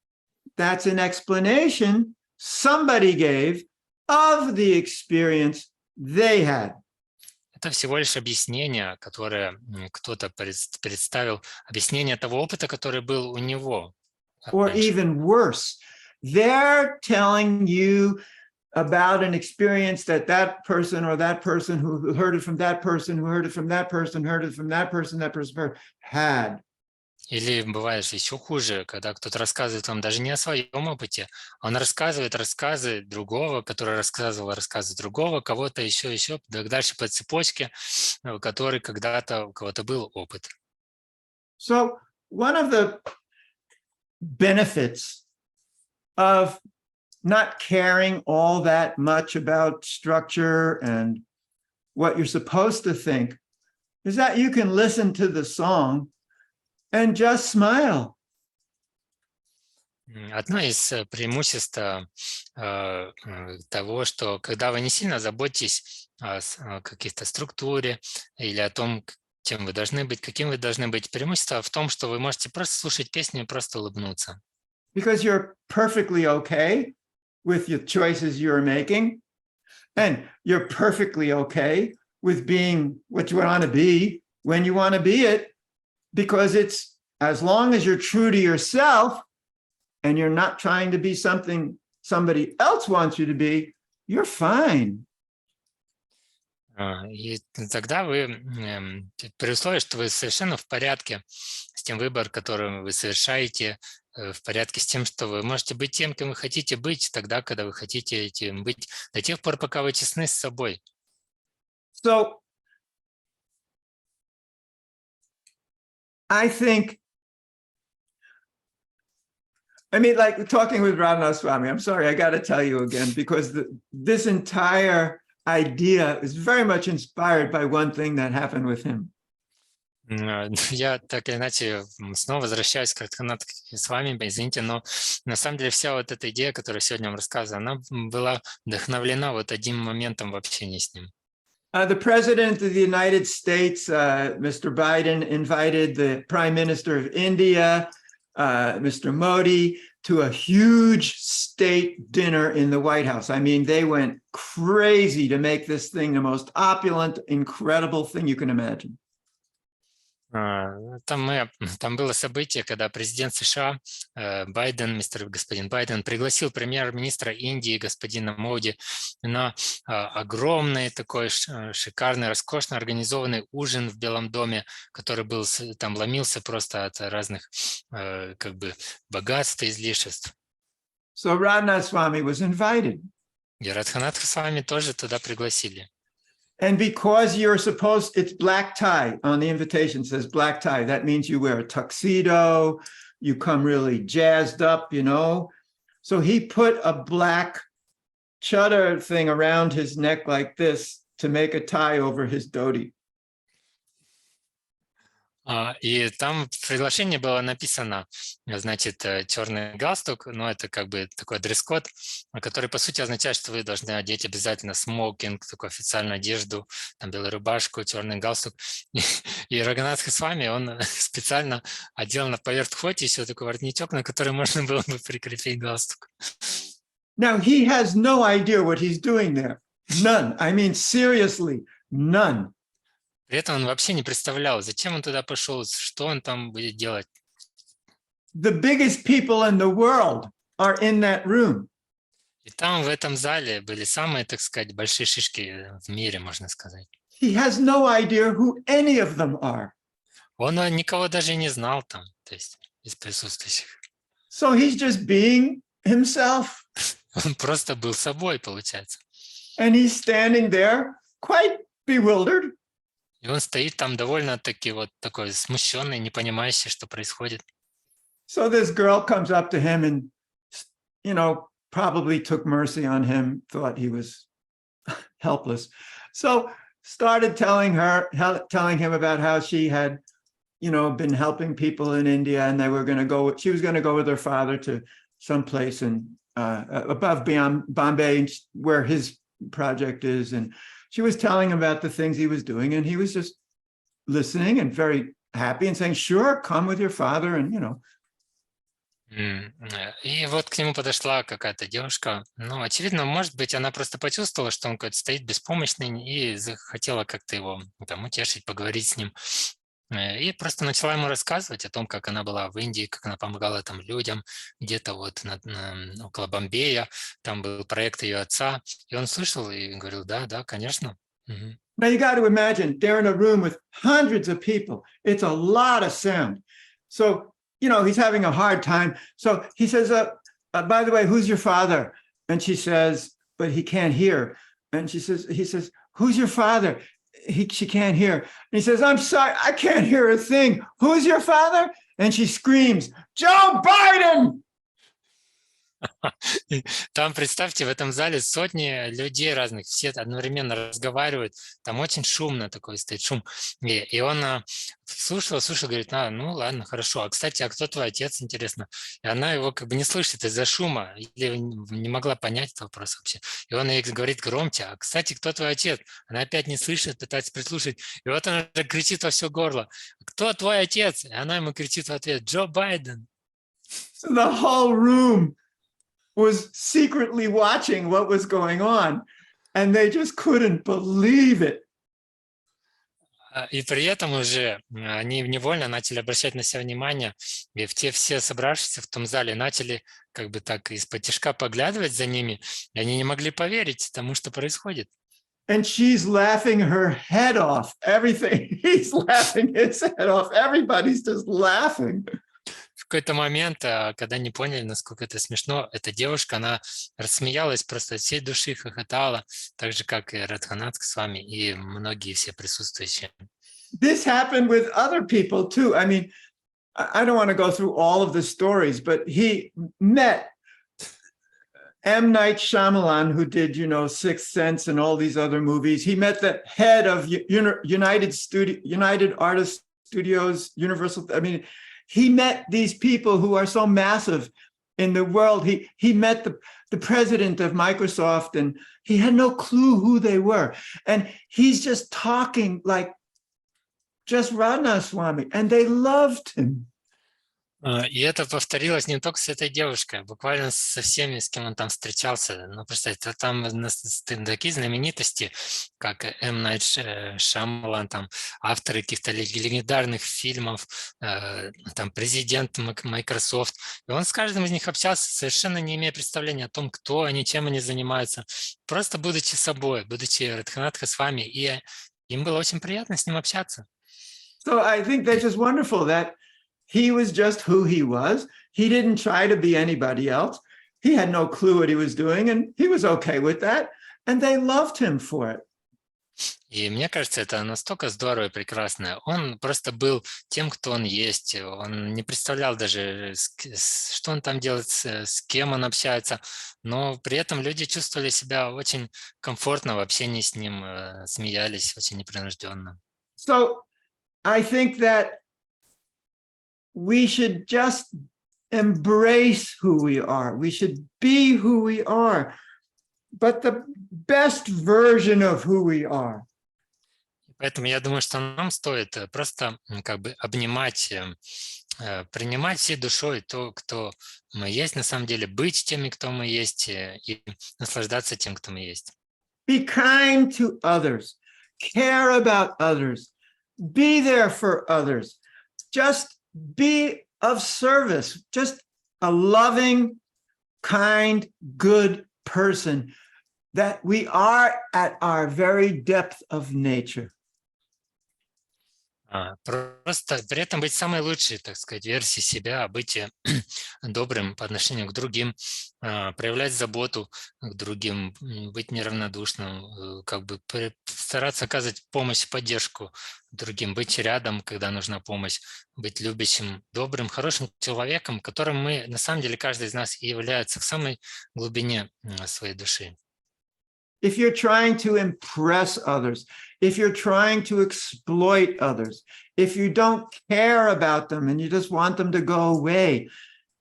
That's an explanation somebody gave of the experience they had. Это всего лишь объяснение, которое кто-то представил, объяснение того опыта, который был у него. Or even worse, they're telling you about an experience that person or that person who heard it from that person, who heard it from that person, heard it from that person had. Или бывает еще хуже, когда кто-то рассказывает вам даже не о своем опыте, он рассказывает рассказы другого, который рассказывал рассказы другого, кого-то еще, дальше по цепочке, у которой когда-то у кого-то был опыт. So one of the benefits of not caring all that much about structure and what you're supposed to think is that you can listen to the song and just smile. Одно из преимуществ того, что когда вы не сильно заботитесь о каких-то структуре или о том, чем вы должны быть, каким вы должны быть, преимущество в том, что вы можете просто слушать песню и просто улыбнуться. Because you're perfectly okay with the choices you're making, and you're perfectly okay with being what you want to be when you want to be it, because it's as long as you're true to yourself and you're not trying to be something somebody else wants you to be, you're fine. И тогда вы, при условии, что вы совершенно в порядке с тем выбором, который вы совершаете, в порядке с тем, что вы можете быть тем, кем вы хотите быть, тогда, когда вы хотите этим быть, до тех пор, пока вы честны с собой. So I think, like talking with Radhanath Swami, I'm sorry, I got to tell you again, because this entire idea is very much inspired by one thing that happened with him. Я так или иначе снова возвращаюсь к Радханатху с вами, извините, но на самом деле вся вот эта идея, которую сегодня вам рассказываю, она была вдохновлена вот одним моментом в общении с ним. The President of the United States, Mr. Biden, invited the Prime Minister of India, Mr. Modi, to a huge state dinner in the White House. I mean, they went crazy to make this thing the most opulent, incredible thing you can imagine. Там было событие, когда президент США господин Байден пригласил премьер-министра Индии, господина Моди, на огромный такой шикарный, роскошно организованный ужин в Белом доме, который был, там ломился просто от разных как бы богатств и излишеств. So Radhanath Swami was invited. И Радханатха с вами тоже туда пригласили. And because you're supposed, it's black tie on the invitation, says black tie. That means you wear a tuxedo, you come really jazzed up, you know. So he put a black chudder thing around his neck like this to make a tie over his dhoti. И там в приглашении было написано, значит, черный галстук, но это как бы такой дресс-код, который, по сути, означает, что вы должны одеть обязательно смокинг, такую официальную одежду, там белую рубашку, черный галстук. И Рагунатх с вами, он специально одел на поверх хоти еще такой воротничок, на который можно было бы прикрепить галстук. Now, he has no idea what he's doing there. None. I mean, seriously, none. При этом он вообще не представлял, зачем он туда пошел, что он там будет делать. The biggest people in the world are in that room. И там в этом зале были самые, так сказать, большие шишки в мире, можно сказать. He has no idea who any of them are. Он никого даже не знал там, то есть из присутствующих. So he's just being himself. Он просто был собой, получается. And he's standing there quite bewildered. И он стоит там довольно-таки вот такой смущенный, не понимающий, что происходит. So this girl comes up to him and, you know, probably took mercy on him, thought he was helpless. So started telling him about how she had, you know, been helping people in India, and they were going to go, she was going to go with her father to some place in above beyond Bombay, where his project is. And she was telling him about the things he was doing, and he was just listening and very happy and saying, sure, come with your father, and, you know. И вот к нему подошла какая-то девушка. Ну, очевидно, может быть, она просто почувствовала, что он какой-то стоит беспомощный, и захотела как-то его там утешить, поговорить с ним. И просто начала ему рассказывать о том, как она была в Индии, как она помогала там людям, где-то вот около Бомбея, там был проект ее отца. И он слышал и говорил, да, конечно. Now you got to imagine, they're in a room with hundreds of people. It's a lot of sound. So, you know, he's having a hard time. So he says, by the way, who's your father? And she says, but he can't hear. And he says, who's your father? She can't hear. And he says, I'm sorry, I can't hear a thing. Who's your father? And she screams, Joe Biden! Там, представьте, в этом зале сотни людей разных, все одновременно разговаривают, там очень шумно такой стоит шум. И он слушал, говорит, ну ладно, хорошо. А, кстати, а кто твой отец, интересно? И она его как бы не слышит из-за шума, или не могла понять этот вопрос вообще. И он ей говорит громче, а, кстати, кто твой отец? Она опять не слышит, пытается прислушать. И вот она же кричит во все горло, кто твой отец? И она ему кричит в ответ, Джо Байден. So the whole room was secretly watching what was going on, and they just couldn't believe it. И при этом уже они невольно начали обращать на себя внимание, и все собравшиеся в том зале начали как бы так из-под тишка поглядывать за ними, и они не могли поверить тому, что происходит. And she's laughing her head off. Everything. He's laughing his head off. Everybody's just laughing. В какой-то момент, когда не поняли, насколько это смешно, эта девушка, она рассмеялась просто от всей души, хохотала, так же, как и Радханатх с вами, и многие все присутствующие. This happened with other people too. I mean, I don't want to go through all of the stories, but he met M. Night Shyamalan, who did, you know, Sixth Sense and all these other movies. He met the head of United Artists Studios, Universal. I mean, he met these people who are so massive in the world. He met the president of Microsoft, and he had no clue who they were. And he's just talking like just Radha Swami, and they loved him. И это повторилось не только с этой девушкой, буквально со всеми, с кем он там встречался. Ну, представьте, там такие знаменитости, как М. Найт Шьямалан, там авторы каких-то легендарных фильмов, там президент Microsoft. И он с каждым из них общался, совершенно не имея представления о том, кто они, чем они занимаются. Просто будучи собой, будучи Радханатха с вами. И им было очень приятно с ним общаться. So I think that's just wonderful that he was just who he was. He didn't try to be anybody else. He had no clue what he was doing, and he was okay with that. And they loved him for it. И мне кажется, это настолько здорово и прекрасно. Он просто был тем, кто он есть. Он не представлял даже, что он там делает, с кем он общается. Но при этом люди чувствовали себя очень комфортно в общении с ним, смеялись очень непринужденно. So I think that we should just embrace who we are. We should be who we are, but the best version of who we are. Поэтому я думаю, что нам стоит просто как бы обнимать, принимать всей душой то, кто мы есть, на самом деле, быть теми, кто мы есть, и наслаждаться тем, кто мы есть. Be kind to others, care about others, be there for others, just be of service, just a loving, kind, good person that we are at our very depth of nature. Просто при этом быть самой лучшей, так сказать, версией себя, быть добрым по отношению к другим, проявлять заботу к другим, быть неравнодушным, как бы стараться оказывать помощь, поддержку другим, быть рядом, когда нужна помощь, быть любящим, добрым, хорошим человеком, которым мы, на самом деле, каждый из нас и является в самой глубине своей души. If you're trying to impress others, if you're trying to exploit others, if you don't care about them and you just want them to go away,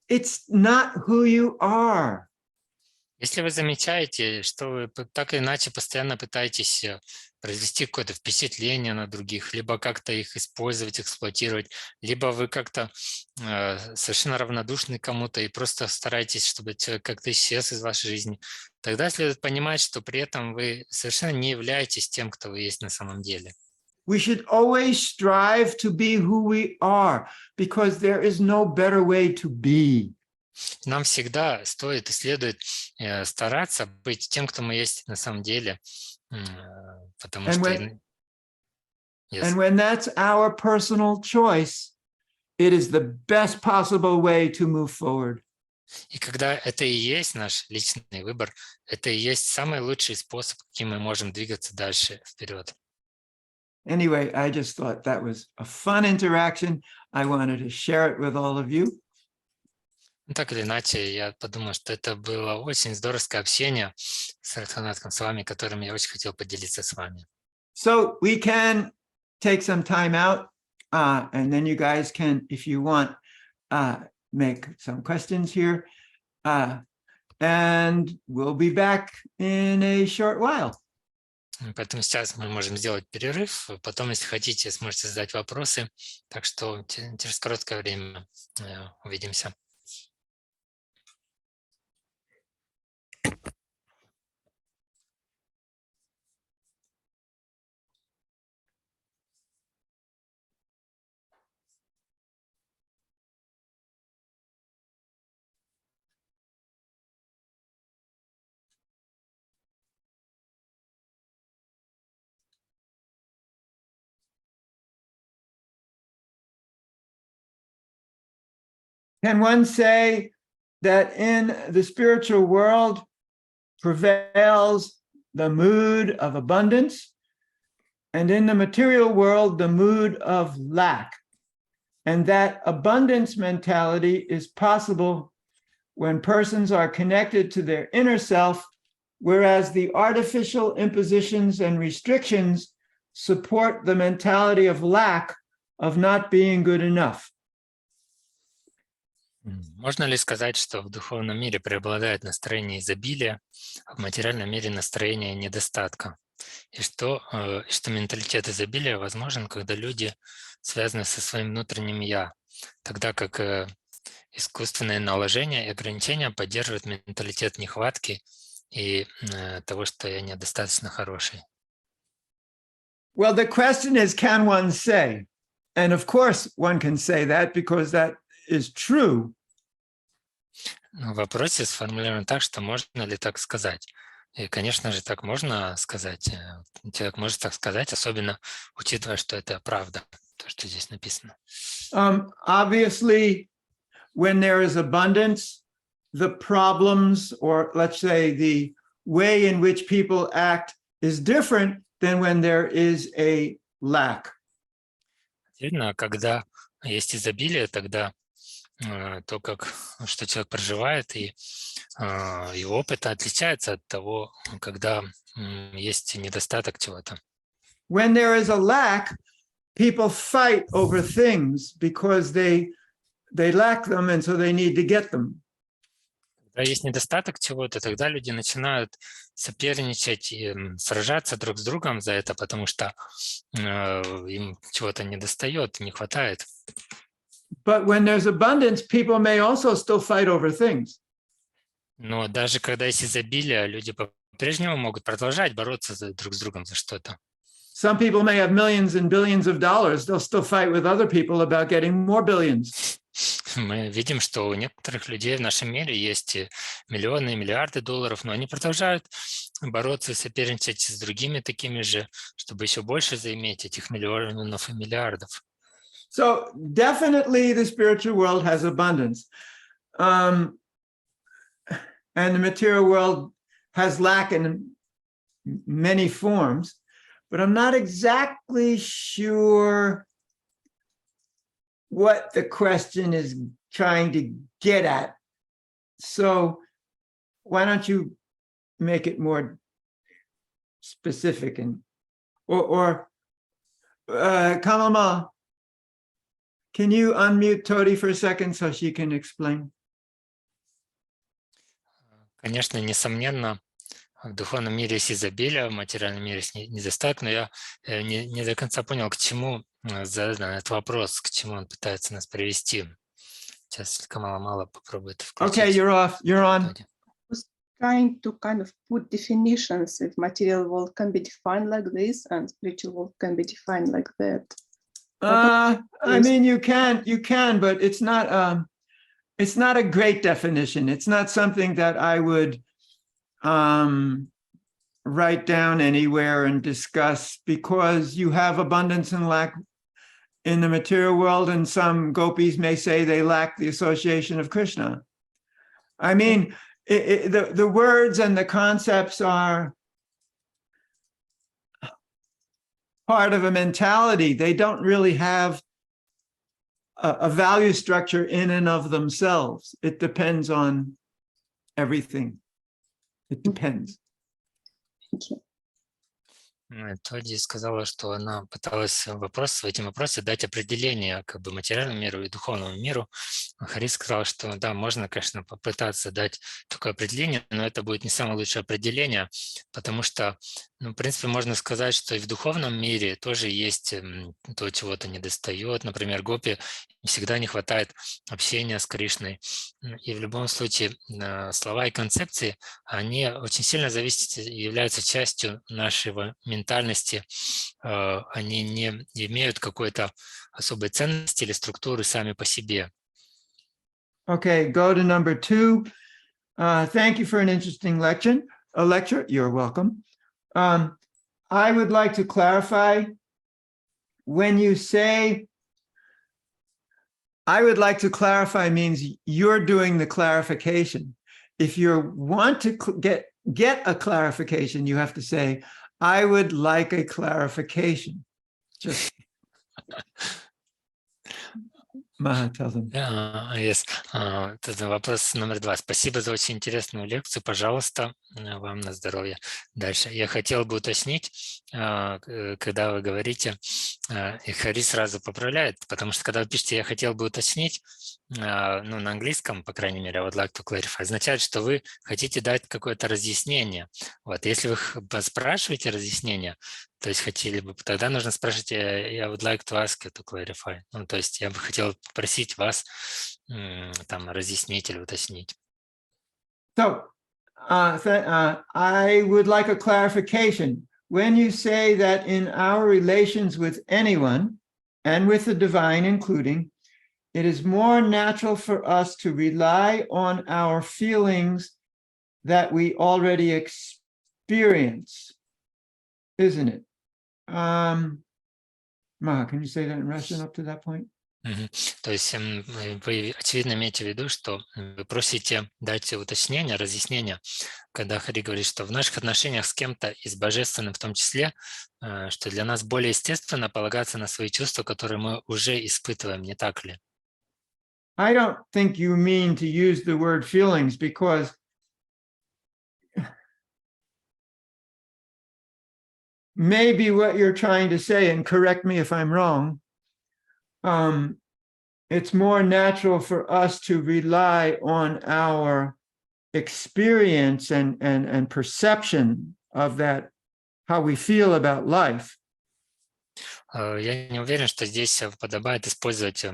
it's not who you are. Если вы замечаете, что вы так или иначе постоянно пытаетесь произвести какое-то впечатление на других, либо как-то их использовать, эксплуатировать, либо вы как-то совершенно равнодушны кому-то и просто стараетесь, чтобы человек как-то исчез из вашей жизни, тогда следует понимать, что при этом вы совершенно не являетесь тем, кто вы есть на самом деле. We should always strive to be who we are, because there is no better way to be. Нам всегда стоит и следует стараться быть тем, кто мы есть на самом деле, потому And что... when, Yes. and when that's our personal choice, it is the best possible way to move forward. И когда это и есть наш личный выбор, это и есть самый лучший способ, каким мы можем двигаться дальше вперед. Anyway, I just thought that was a fun interaction. I wanted to share it with all of you. Ну, так или иначе, я подумал, что это было очень здоровское общение с Радханатком, с вами, которым я очень хотел поделиться с вами. So we can take some time out, and then you guys can, if you want, make some questions here. And we'll be back in a short while. Поэтому сейчас мы можем сделать перерыв. Потом, если хотите, сможете задать вопросы. Так что через короткое время увидимся. Can one say that in the spiritual world prevails the mood of abundance, and in the material world, the mood of lack, and that abundance mentality is possible when persons are connected to their inner self, whereas the artificial impositions and restrictions support the mentality of lack, of not being good enough? Можно ли сказать, что в духовном мире преобладает настроение изобилия, а в материальном мире настроение недостатка? И что менталитет изобилия возможен, когда люди связаны со своим внутренним «я», тогда как искусственные наложения и ограничения поддерживают менталитет нехватки и того, что я недостаточно хороший? Well, the question is, can one say? And of course, one can say that because that is true. В вопросе сформулирован так, что можно ли так сказать. И, конечно же, так можно сказать. Человек может так сказать, особенно учитывая, что это правда, то, что здесь написано. Obviously, when there is abundance, the problems, or let's say the way in which people act is different than when there is a lack. Действительно, когда есть изобилие, тогда то, что человек проживает, и его опыт отличается от того, когда есть недостаток чего-то. When there is a lack, people fight over things because they lack them, and so they need to get them. Когда есть недостаток чего-то, тогда люди начинают соперничать и сражаться друг с другом за это, потому что им чего-то недостает, не хватает. But when there's abundance, people may also still fight over things. Но даже когда есть изобилие, люди по-прежнему могут продолжать бороться друг с другом за что-то. Some people may have millions and billions of dollars. They'll still fight with other people about getting more billions. Мы видим, что у некоторых людей в нашем мире есть миллионы и миллиарды долларов, но они продолжают бороться и соперничать с другими такими же, чтобы еще больше заиметь этих миллионов и миллиардов. So definitely the spiritual world has abundance. And the material world has lack in many forms, but I'm not exactly sure what the question is trying to get at. So why don't you make it more specific or Kamama, can you unmute Todi for a second so she can explain? Конечно, несомненно, в духовном мире есть изобилие, в материальном мире есть недостаток, но я не до конца понял, к чему задан этот вопрос, к чему он пытается нас привести. Сейчас Камала попробует включить. Okay, you're off. You're on. Trying to kind of put definitions if material world can be defined like this and spiritual world can be defined like that. I mean, you can, but it's not a great definition. It's not something that I would write down anywhere and discuss, because you have abundance and lack in the material world, and some gopis may say they lack the association of Krishna. I mean, the words and the concepts are part of a mentality. They don't really have a value structure in and of themselves. It depends on everything. It depends. Thank you. Тоди сказала, что она пыталась в этим вопросе дать определение как бы материальному миру и духовному миру. Хари сказал, что да, можно, конечно, попытаться дать такое определение, но это будет не самое лучшее определение, потому что, в принципе, можно сказать, что и в духовном мире тоже есть то, чего-то недостает. Например, гопи всегда не хватает общения с Кришной. И в любом случае слова и концепции, они очень сильно зависят и являются частью нашего ментальности. Они не имеют какой-то особой ценности или структуры сами по себе. Okay, go to number 2. Thank you for an interesting lecture. You're welcome. I would like to clarify, when you say, I would like to clarify means you're doing the clarification. If you want to get a clarification, you have to say, I would like a clarification. Just Maha, tell them. Yes. Это вопрос номер 2. Спасибо за очень интересную лекцию. Пожалуйста, вам на здоровье. Дальше. Я хотел бы уточнить, когда вы говорите, и Хари сразу поправляет, потому что когда вы пишете «я хотел бы уточнить», на английском, по крайней мере, I would like to clarify, означает, что вы хотите дать какое-то разъяснение. Вот. Если вы спрашиваете разъяснение, то есть хотели бы, тогда нужно спрашивать I would like to ask you to clarify. То есть я бы хотел попросить вас там разъяснить или уточнить. So, I would like a clarification. When you say that in our relations with anyone, and with the divine including, it is more natural for us to rely on our feelings that we already experience, isn't it? Maha, can you say that in Russian up to that point? Мгм. То есть вы, очевидно, имеете в виду, что вы просите дать уточнение, разъяснение, когда Хари говорит, что в наших отношениях с кем-то и с Божественным в том числе, что для нас более естественно полагаться на свои чувства, которые мы уже испытываем, не так ли? I don't think you mean to use the word feelings, because maybe what you're trying to say, and correct me if I'm wrong, it's more natural for us to rely on our experience and perception of that, how we feel about life. Я не уверен, что здесь подобает использовать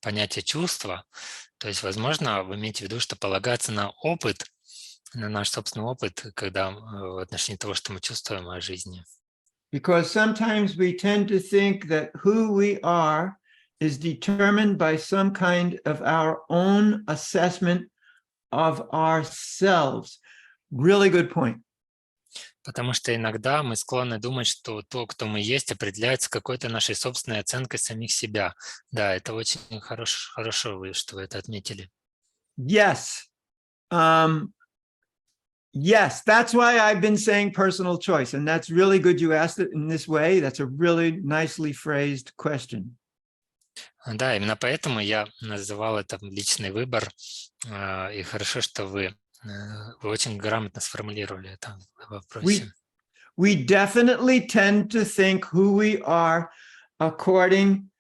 понятие чувства. То есть, возможно, вы имеете в виду, что полагаться на опыт, на наш собственный опыт, когда в отношении того, что мы чувствуем о жизни. Because sometimes we tend to think that who we are is determined by some kind of our own assessment of ourselves. Really good point. Потому что иногда мы склонны думать, что то, кто мы есть, определяется какой-то нашей собственной оценкой самих себя. Да, это очень хорошо, что вы это отметили. Yes. Yes, that's why I've been saying personal choice. And that's really good you asked it in this way. That's a really nicely phrased question. Да, именно поэтому я называл это личный выбор. И хорошо, что вы очень грамотно сформулировали это в вопросе. We definitely tend to think who we are according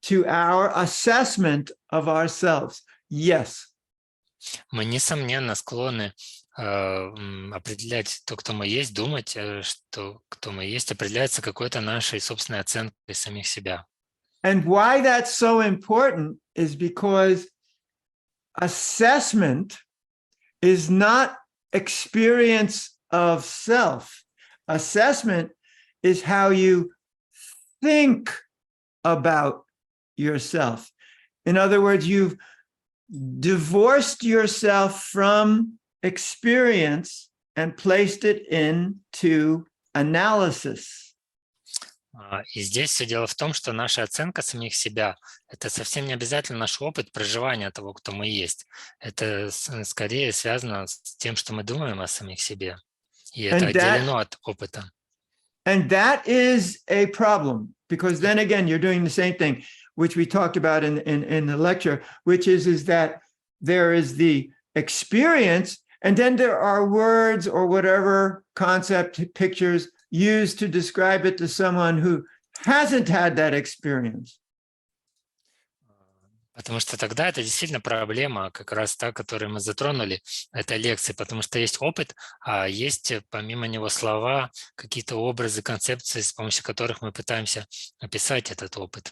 to our assessment of ourselves. Yes. Мы, несомненно, склонны определять то, кто мы есть, думать, что кто мы есть, определяется какой-то нашей собственной оценкой самих себя. And why that's so important is because assessment is not experience of self. Assessment is how you think about yourself. In other words, you've divorced yourself from experience and placed it into analysis. И здесь все дело в том, что наша оценка самих себя – это совсем не обязательно наш опыт проживания того, кто мы есть. Это скорее связано с тем, что мы думаем о самих себе. И это отделено от опыта. And that is a problem, because then again, you're doing the same thing, which we talked about in the lecture, which is that there is the experience, and then there are words or whatever concept, pictures used to describe it to someone who hasn't had that experience. Потому что тогда это действительно проблема, как раз та, которую мы затронули в этой лекции, потому что есть опыт, а есть помимо него слова, какие-то образы, концепции, с помощью которых мы пытаемся описать этот опыт.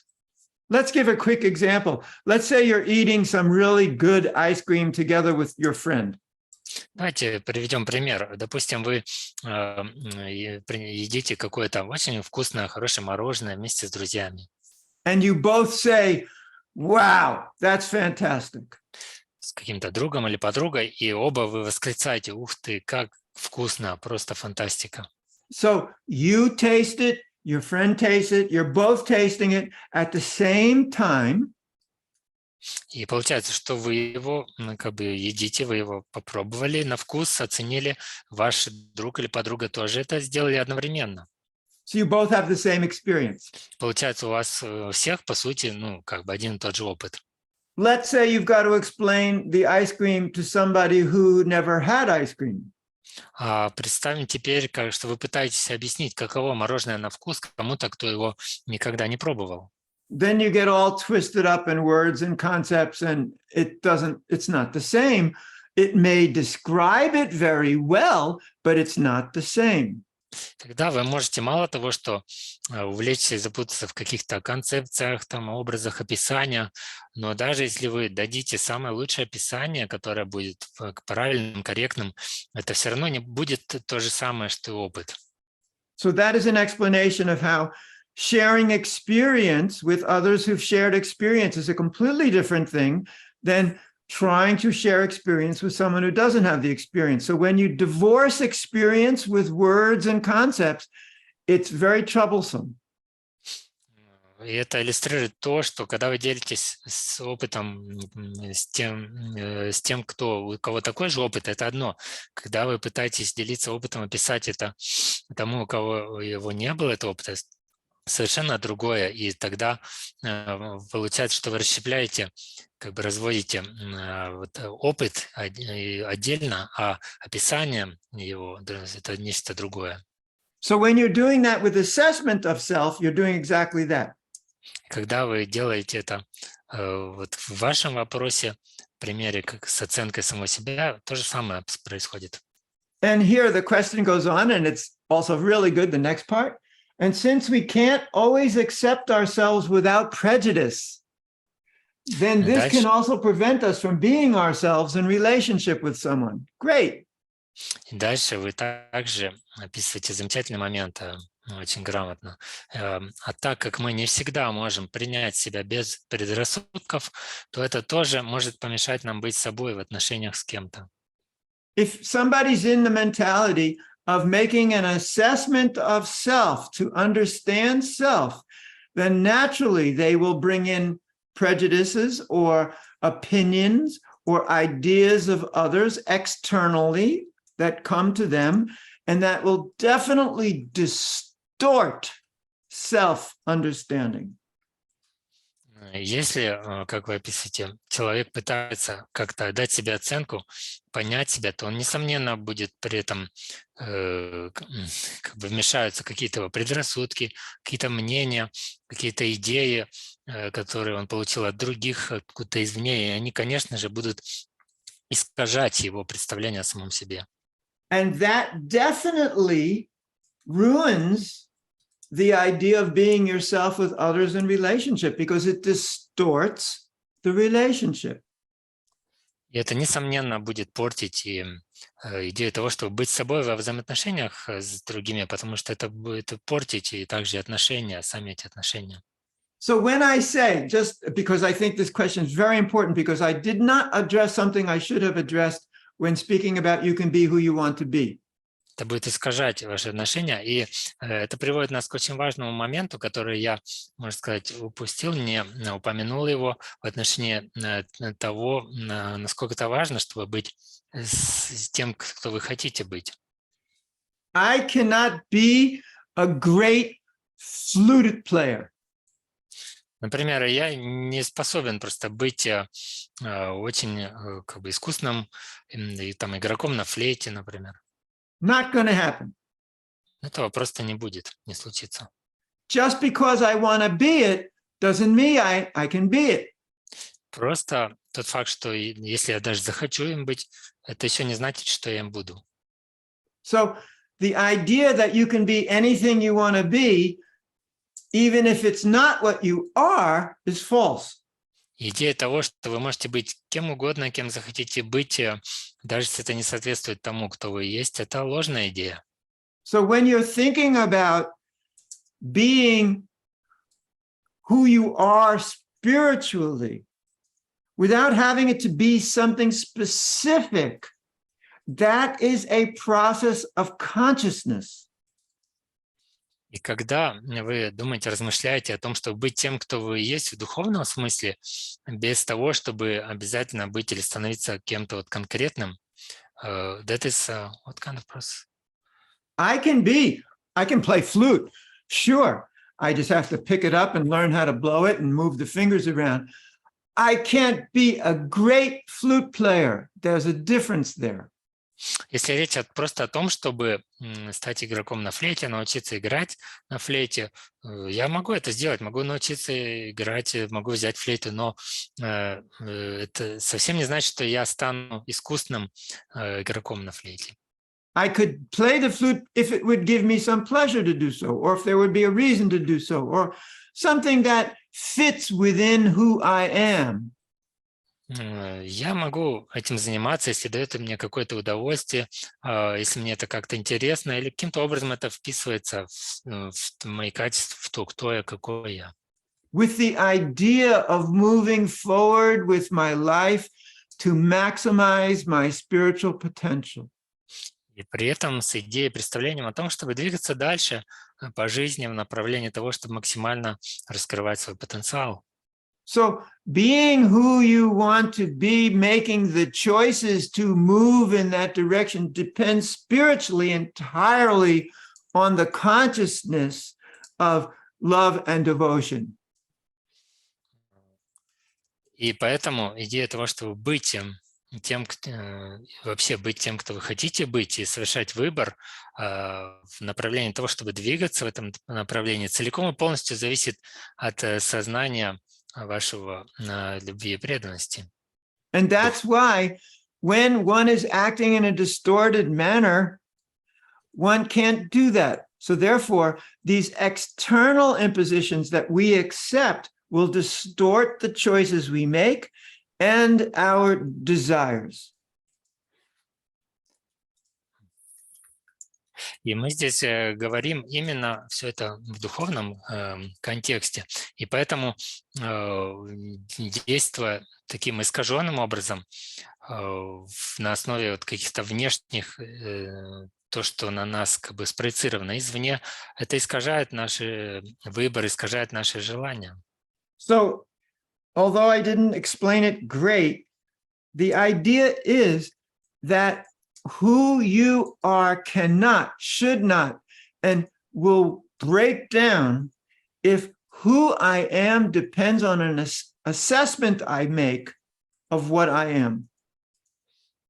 Let's give a quick example. Let's say you're eating some really good ice cream together with your friend. Давайте приведем пример. Допустим, вы едите какое-то очень вкусное, хорошее мороженое вместе с друзьями. And you both say, wow, that's fantastic. С каким-то другом или подругой, и оба вы восклицаете: ух ты, как вкусно, просто фантастика. So you taste it, your friend tastes it, you're both tasting it at the same time. И получается, что вы его как бы едите, вы его попробовали на вкус, оценили, ваш друг или подруга тоже это сделали одновременно. So you both have the same experience. Получается, у вас всех, по сути, как бы один и тот же опыт. Let's say you've got to explain the ice cream to somebody who never had ice cream. Представим теперь, что вы пытаетесь объяснить, каково мороженое на вкус кому-то, кто его никогда не пробовал. Then you get all twisted up in words and concepts, and it's not the same. It may describe it very well, but it's not the same. Тогда вы можете мало того, что увлечься и запутаться в каких-то концепциях, образах описания, но даже если вы дадите самое лучшее описание, которое будет правильным, корректным, это все равно не будет то же самое, что и опыт. So that is an explanation of how sharing experience with others who've shared experience is a completely different thing than trying to share experience with someone who doesn't have the experience. So when you divorce experience with words and concepts, it's very troublesome. И это иллюстрирует то, что когда вы делитесь с опытом, с тем, у кого такой же опыт, это одно. Когда вы пытаетесь делиться опытом, описать это тому, у кого его не было, этого опыта, совершенно другое. И тогда получается, что вы расщепляете, как бы разводите опыт отдельно, а описание его – это нечто другое. So when you're doing that with assessment of self, you're doing exactly that. Когда вы делаете это вот в вашем вопросе, в примере как с оценкой самого себя, то же самое происходит. And here the question goes on, and it's also really good, the next part. And since we can't always accept ourselves without prejudice, then this can also prevent us from being ourselves in relationship with someone. Great. И дальше вы также описываете замечательный момент, очень грамотно. А так как мы не всегда можем принять себя без предрассудков, то это тоже может помешать нам быть собой в отношениях с кем-то. If somebody's in the mentality of making an assessment of self to understand self, then naturally they will bring in prejudices or opinions or ideas of others externally that come to them, and that will definitely distort self-understanding. Если, как вы описываете, человек пытается как-то дать себе оценку, понять себя, то он, несомненно, будет при этом, как бы вмешаются какие-то его предрассудки, какие-то мнения, какие-то идеи, которые он получил от других, откуда-то извне, и они, конечно же, будут искажать его представление о самом себе. And that definitely ruins the idea of being yourself with others in relationship, because it distorts the relationship. И это, несомненно, будет портить и идею того, чтобы быть собой во взаимоотношениях с другими, потому что это будет портить и также отношения, сами эти отношения. So when I say, just because I think this question is very important, because I did not address something I should have addressed when speaking about you can be who you want to be. Это будет искажать ваши отношения, и это приводит нас к очень важному моменту, который я, можно сказать, упустил, не упомянул его в отношении того, насколько это важно, чтобы быть с тем, кто вы хотите быть. I cannot be a great flute player. Например, я не способен просто быть очень как бы искусным там, игроком на флейте, например. Not going to happen. Этого просто не будет, не случится. Just because I want to be it doesn't mean I can be it. Просто тот факт, что если я даже захочу им быть, это еще не значит, что я им буду. So the idea that you can be anything you want to be, even if it's not what you are, is false. Идея того, что вы можете быть кем угодно, кем захотите быть, даже если это не соответствует тому, кто вы есть, это ложная идея. So when you're thinking about being who you are spiritually, without having it to be something specific, that is a process of consciousness. И когда вы думаете, размышляете о том, чтобы быть тем, кто вы есть в духовном смысле, без того, чтобы обязательно быть или становиться кем-то вот конкретным, that is what kind of process? I can play flute, sure. I just have to pick it up and learn how to blow it and move the fingers around. I can't be a great flute player. There's a difference there. Если речь просто о том, чтобы стать игроком на флейте, научиться играть на флейте, я могу это сделать, могу научиться играть, могу взять флейту, но это совсем не значит, что я стану искусным игроком на флейте. I could play the flute if it would give me some pleasure to do so, or if there would be a reason to do so, or something that fits within who I am. Я могу этим заниматься, если дает мне какое-то удовольствие, если мне это как-то интересно, или каким-то образом это вписывается в мои качества, в то, кто я, какой я. With the idea of moving forward with my life to maximize my spiritual potential. И при этом с идеей, представлением о том, чтобы двигаться дальше по жизни в направлении того, чтобы максимально раскрывать свой потенциал. So being who you want to be, making the choices to move in that direction depends spiritually entirely on the consciousness of love and devotion. И поэтому идея того, чтобы быть вообще быть тем, кто вы хотите быть, и совершать выбор в направлении того, чтобы двигаться в этом направлении, целиком и полностью зависит от сознания вашего любви и преданности. And that's why when one is acting in a distorted manner, one can't do that. So therefore, these external impositions that we accept will distort the choices we make and our desires. И мы здесь говорим именно все это в духовном контексте. И поэтому, действуя таким искаженным образом, на основе вот каких-то внешних, то, что на нас как бы спроецировано извне, это искажает наши выборы, искажает наши желания. So, although I didn't explain it great, the idea is that who you are cannot, should not, and will break down if who I am depends on an assessment I make of what I am.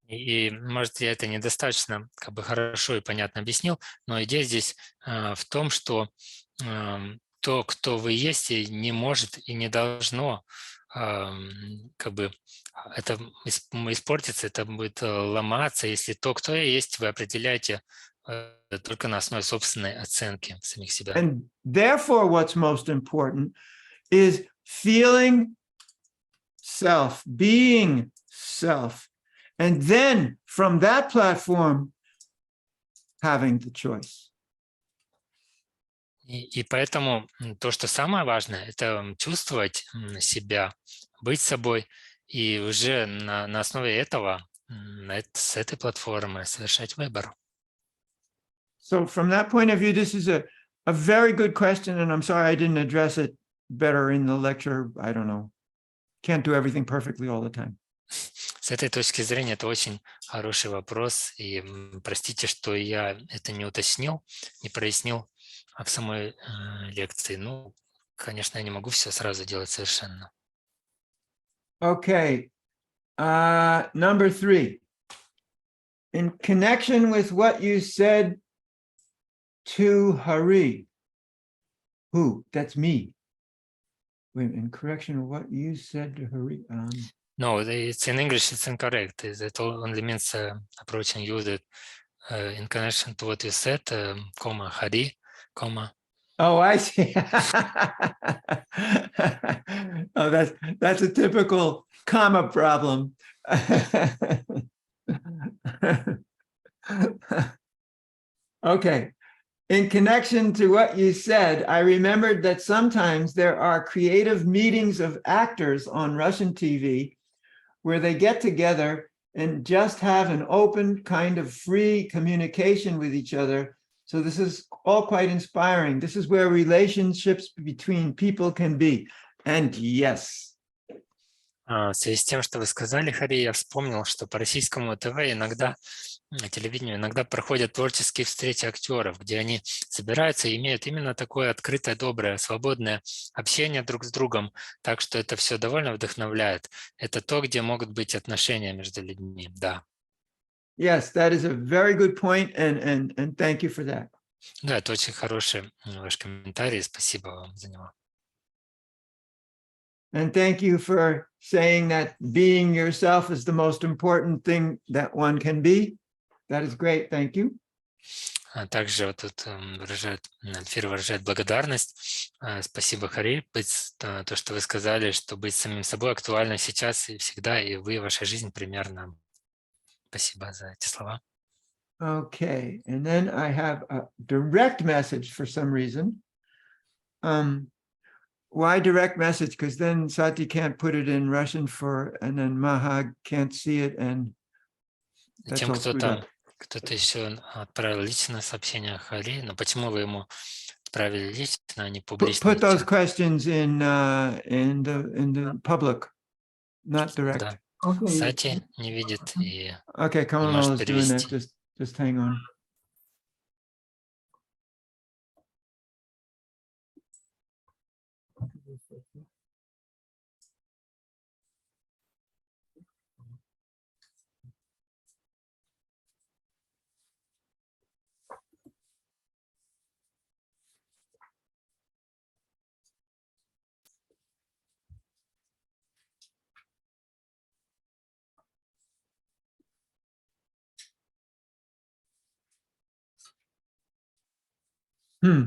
И, может, я это недостаточно как бы хорошо и понятно объяснил, но идея здесь в том, что то, кто вы есть, и не может и не должно как бы это испортится, это будет ломаться, если то, кто я есть, вы определяете только на основе собственной оценки самих себя. And therefore, what's most important is feeling self, being self, and then from that platform, having the choice. И поэтому то, что самое важное, это чувствовать себя, быть собой, и уже на основе этого, с этой платформы совершать выбор. So from that point of view, this is a very good question, and I'm sorry I didn't address it better in the lecture. I don't know. Can't do everything perfectly all the time. С этой точки зрения это очень хороший вопрос, и простите, что я это не уточнил, не прояснил в самой лекции. Ну, конечно, я не могу все сразу делать совершенно. Okay. Number 3. In connection with what you said to Hari. Who? That's me. Wait, in correction of what you said to Hari. No, it's in English, it's incorrect. It only means approaching you that in connection to what you said, comma, Hari, comma. Oh, I see. Oh, that's a typical comma problem. Okay. In connection to what you said, I remembered that sometimes there are creative meetings of actors on Russian TV where they get together and just have an open kind of free communication with each other. So this is all quite inspiring. This is where relationships between people can be. And yes. В связи с тем, что вы сказали, Хари, я вспомнил, что по российскому ТВ иногда, телевидению, иногда проходят творческие встречи актеров, где они собираются и имеют именно такое открытое, доброе, свободное общение друг с другом, так что это все довольно вдохновляет. Это то, где могут быть отношения между людьми, да. Yes, that is a very good point, and thank you for that. Да, это очень хороший ваш комментарий, спасибо вам за него. And thank you for saying that being yourself is the most important thing that one can be. That is great. Thank you. Также вот тут Альфир выражает благодарность. Спасибо, Хари. То, что вы сказали, что быть самим собой актуально сейчас и всегда, и вы, ваша жизнь примерно. Спасибо за эти слова. Okay, and then I have a direct message for some reason. Why direct message? Because then Sati can't put it in Russian and then Maha can't see it, and that's all screwed up. Кто-то еще отправил личное сообщение Хари, но почему вы ему отправили лично, а не публично? Put those questions in the public, not direct. Да. Okay. Сати не видит и Okay, не Kamal может is doing that. перевести. Just hang on. Hmm.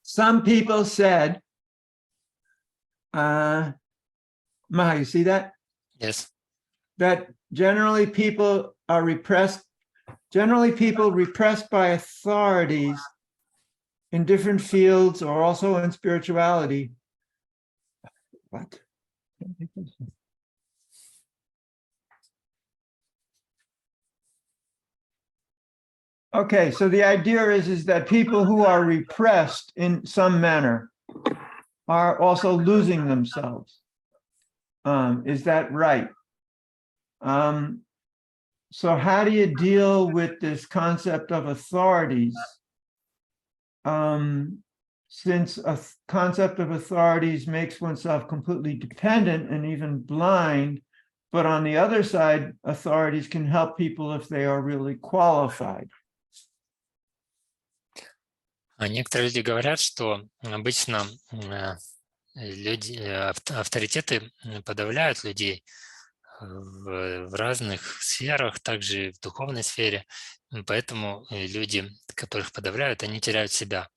Some people said, Maha, you see that? Yes. That generally people repressed by authorities in different fields or also in spirituality. What? Okay, so the idea is that people who are repressed in some manner are also losing themselves. Is that right? So how do you deal with this concept of authorities? Since a concept of authorities makes oneself completely dependent and even blind, but on the other side, authorities can help people if they are really qualified. А некоторые люди говорят, что обычно авторитеты подавляют людей в разных сферах, также в духовной сфере. Поэтому люди, которых подавляют, они теряют себя.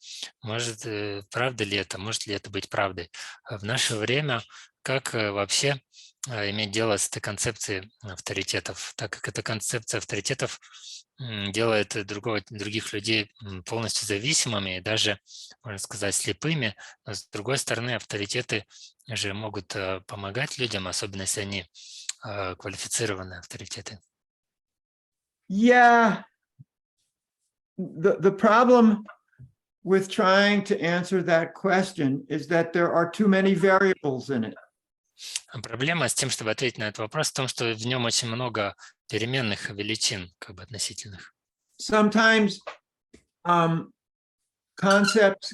Может, правда ли это? Может ли это быть правдой? В наше время как вообще иметь дело с этой концепцией авторитетов, так как эта концепция авторитетов делает других людей полностью зависимыми и даже, можно сказать, слепыми. Но с другой стороны, авторитеты же могут помогать людям, особенно если они квалифицированные авторитеты. Yeah. The problem with trying to answer that question is that there are too many variables in it. Проблема с тем, чтобы ответить на этот вопрос, в том, что в нем очень много переменных величин, как бы относительных. Sometimes concepts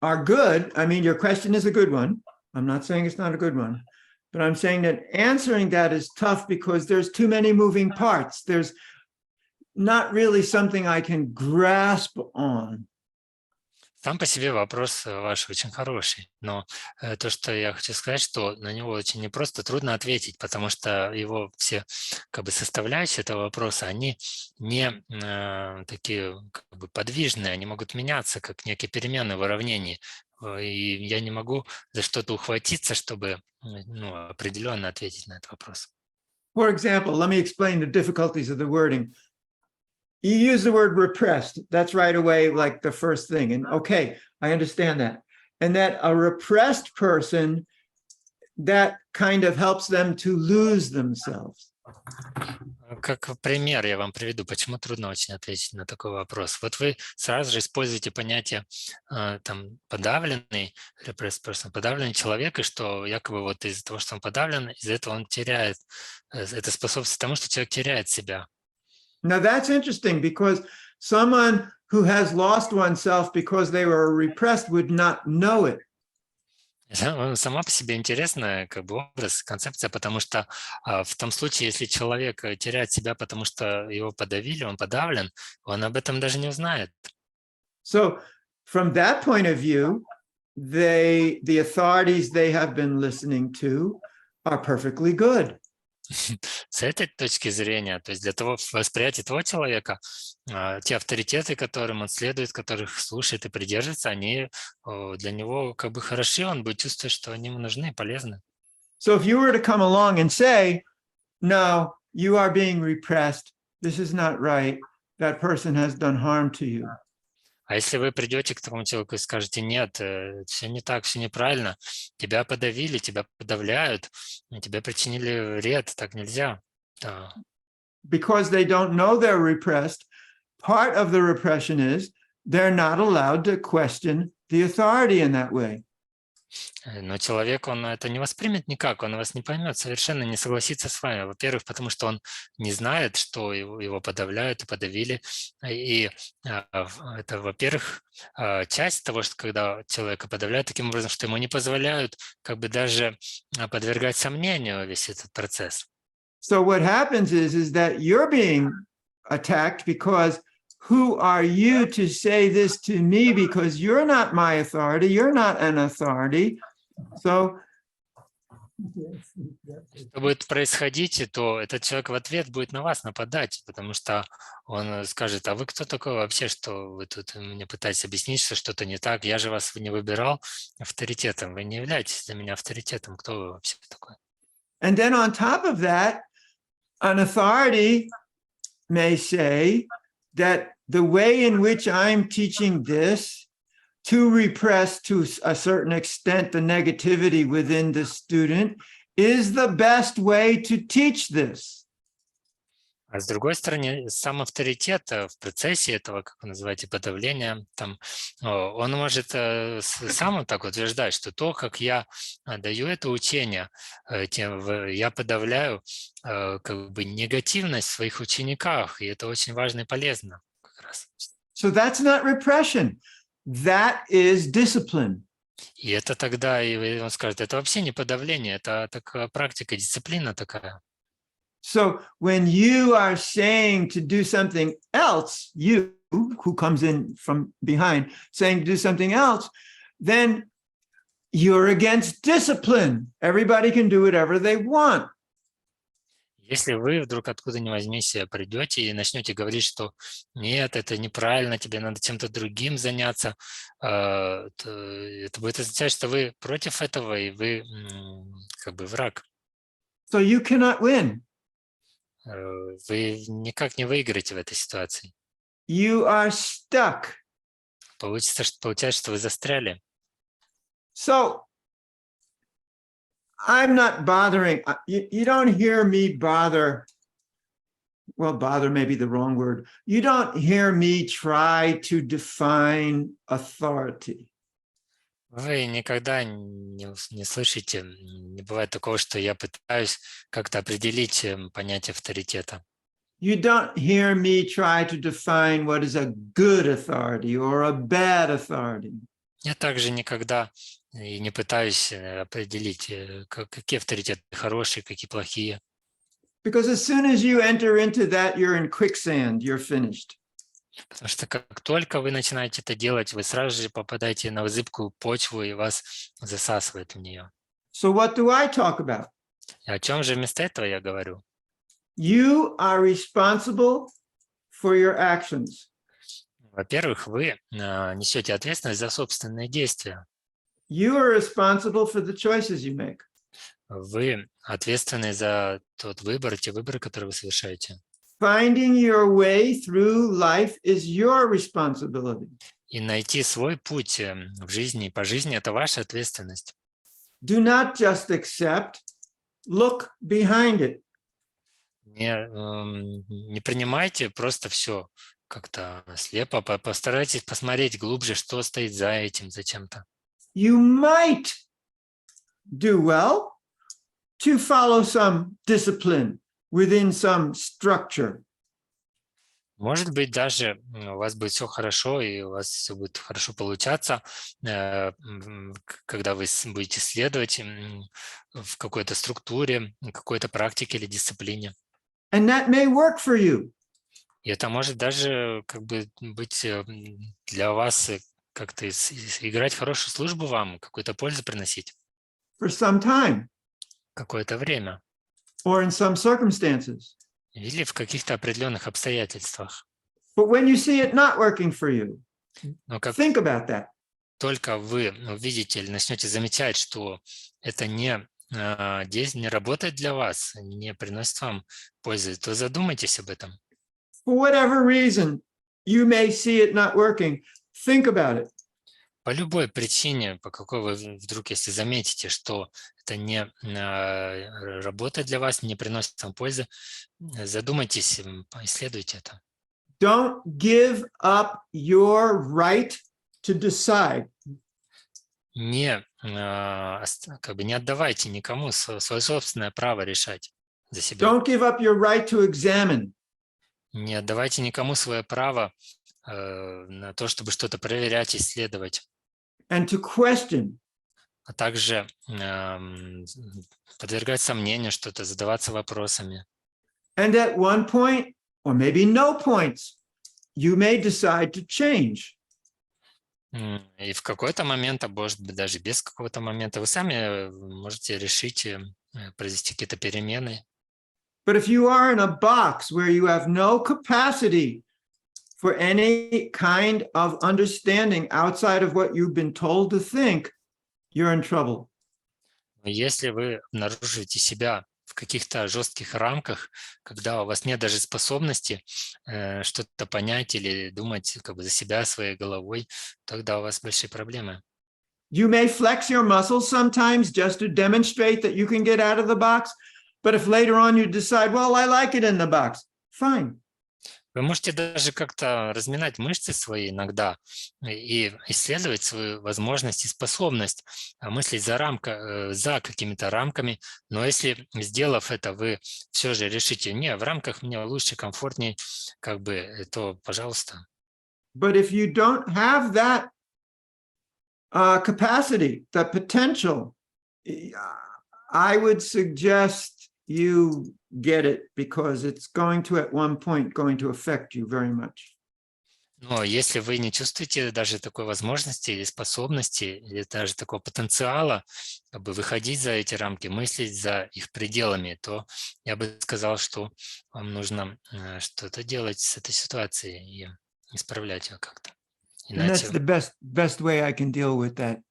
are good. I mean, your question is a good one. I'm not saying it's not a good one, but I'm saying that answering that is tough because there's too many moving parts. There's not really something I can grasp on. Сам по себе вопрос ваш очень хороший, но то, что я хочу сказать, что на него очень непросто, трудно ответить, потому что его все как бы составляющие этого вопроса, они не такие как бы подвижные, они могут меняться, как некие перемены в уравнении. И я не могу за что-то ухватиться, чтобы определенно ответить на этот вопрос. For example, let me explain the difficulties of the wording. You use the word repressed. That's right away like the first thing. And okay, I understand that. And that a repressed person, that kind of helps them to lose themselves. Как пример я вам приведу, почему трудно очень ответить на такой вопрос. Вот вы сразу же используете понятие там подавленный, repressed person, подавленный человек, и что якобы вот из-за того, что он подавлен, из-за этого он теряет, это способствует тому, что человек теряет себя. Now that's interesting because someone who has lost oneself because they were repressed would not know it. Сама по себе интересная как бы образ, концепция, потому что в том случае, если человек теряет себя, потому что его подавили, он подавлен, он об этом даже не узнает. So from that point of view, the authorities they have been listening to are perfectly good. С этой точки зрения, то есть для того восприятия того человека, те авторитеты, которым он следует, которых слушает и придерживается, они для него как бы хороши, он будет чувствовать, что они ему нужны и полезны. So if you were to come along and say, no, you are being repressed, this is not right, that person has done harm to you. А если вы придете к такому человеку и скажете, нет, все не так, все неправильно, тебя подавили, тебя подавляют, тебе причинили вред, так нельзя. Да. Because they don't know they're repressed, part of the repression is they're not allowed to question the authority in that way. Но человек, он это не воспримет никак, он вас не поймет, совершенно не согласится с вами. Во-первых, потому что он не знает, что его подавляют и подавили. И это, во-первых, часть того, что когда человека подавляют таким образом, что ему не позволяют как бы даже подвергать сомнению весь этот процесс. So what happens is that you're being attacked because who are you to say this to me? Because you're not my authority. You're not an authority. So Что будет происходить, то этот человек в ответ будет на вас нападать, потому что он скажет, а вы кто такой вообще, что вы тут мне пытаетесь объяснить, что что-то не так, я же вас не выбирал авторитетом, вы не являетесь для меня авторитетом, кто вы вообще такой? and then on top of that, an authority may say that the way in which I'm teaching this to repress to a certain extent the negativity within the student is the best way to teach this. А с другой стороны, сам авторитет в процессе этого, как вы называете, подавления, там, он может сам вот так утверждать, что то, как я даю это учение, я подавляю как бы негативность в своих учениках, и это очень важно и полезно как раз. So that's not repression. That is discipline. И это тогда, и он скажет, это вообще не подавление, это такая практика, дисциплина такая. So when you are saying to do something else, you who comes in from behind saying to do something else, then you're against discipline. Everybody can do whatever they want. Если вы вдруг откуда ни возьмись придете и начнете говорить, что нет, это неправильно, тебе надо чем-то другим заняться, это будет означать, что вы против этого, и вы как бы враг. So you cannot win. Вы никак не выиграете в этой ситуации. You are stuck. Получается, что вы застряли. So I'm not bothering. You don't hear me bother. Well, bother may be the wrong word. You don't hear me try to define authority. Вы никогда не слышите, не бывает такого, что я пытаюсь как-то определить понятие авторитета. You don't hear me try to define what is a good authority or a bad authority. Я также никогда и не пытаюсь определить, какие авторитеты хорошие, какие плохие. Because as soon as you enter into that, you're in quicksand, you're finished. Потому что как только вы начинаете это делать, вы сразу же попадаете на зыбкую почву, и вас засасывает в нее. So what do I talk about? И о чем же вместо этого я говорю? You are responsible for your actions. Во-первых, вы несете ответственность за собственные действия. You are responsible for the choices you make. Вы ответственны за тот выбор, те выборы, которые вы совершаете. Finding your way through life is your responsibility. И найти свой путь в жизни и по жизни – это ваша ответственность. Do not just accept, look behind it. Не принимайте просто все как-то слепо, постарайтесь посмотреть глубже, что стоит за этим, за чем-то. You might do well to follow some discipline within some structure. Может быть, даже у вас будет все хорошо, и у вас все будет хорошо получаться, когда вы будете следовать в какой-то структуре, какой-то практике или дисциплине. And that may work for you. И это может даже как бы быть для вас как-то играть хорошую службу вам, какую-то пользу приносить. For some time Какое-то время. or in some circumstances. Или в каких-то определенных обстоятельствах. But when you see it not working for you, Но как think about that. только вы увидите или начнете замечать, что это не работает для вас, не приносит вам пользы, то задумайтесь об этом. for whatever reason, you may see it not working. Think about it. По любой причине, по какой вы вдруг, если заметите, что это не работает для вас, не приносит вам пользы, задумайтесь, исследуйте это. Don't give up your right to decide. Не отдавайте никому свое собственное право решать за себя. Don't give up your right to examine. Не отдавайте никому свое право на то, чтобы что-то проверять, исследовать. And to question. А также подвергать сомнению что-то, задаваться вопросами. And at one point, or maybe no points, you may decide to change. И в какой-то момент, а может быть даже без какого-то момента, вы сами можете решить произвести какие-то перемены. But if you are in a box where you have no capacity for any kind of understanding outside of what you've been told to think, you're in trouble. Если вы обнаруживаете себя в каких-то жестких рамках, когда у вас нет даже способности что-то понять или думать за себя, своей головой, тогда у вас большие проблемы. You may flex your muscles sometimes just to demonstrate that you can get out of the box. But if later on you decide, well, I like it in the box, fine. Вы можете даже как-то разминать мышцы свои иногда и исследовать свою возможность и способность мыслить за какими-то рамками. Но если, сделав это, вы все же решите, не, в рамках мне лучше, комфортнее, то, пожалуйста. But if you don't have that capacity, that potential, I would suggest you get it because it's going to, at one point, going to affect you very much. Но если вы не чувствуете даже такой возможности или способности, или даже такого потенциала, выходить за эти рамки, мыслить за их пределами, то я бы сказал, что вам нужно что-то делать с этой ситуацией и исправлять ее как-то. And that's the best way I can deal with that.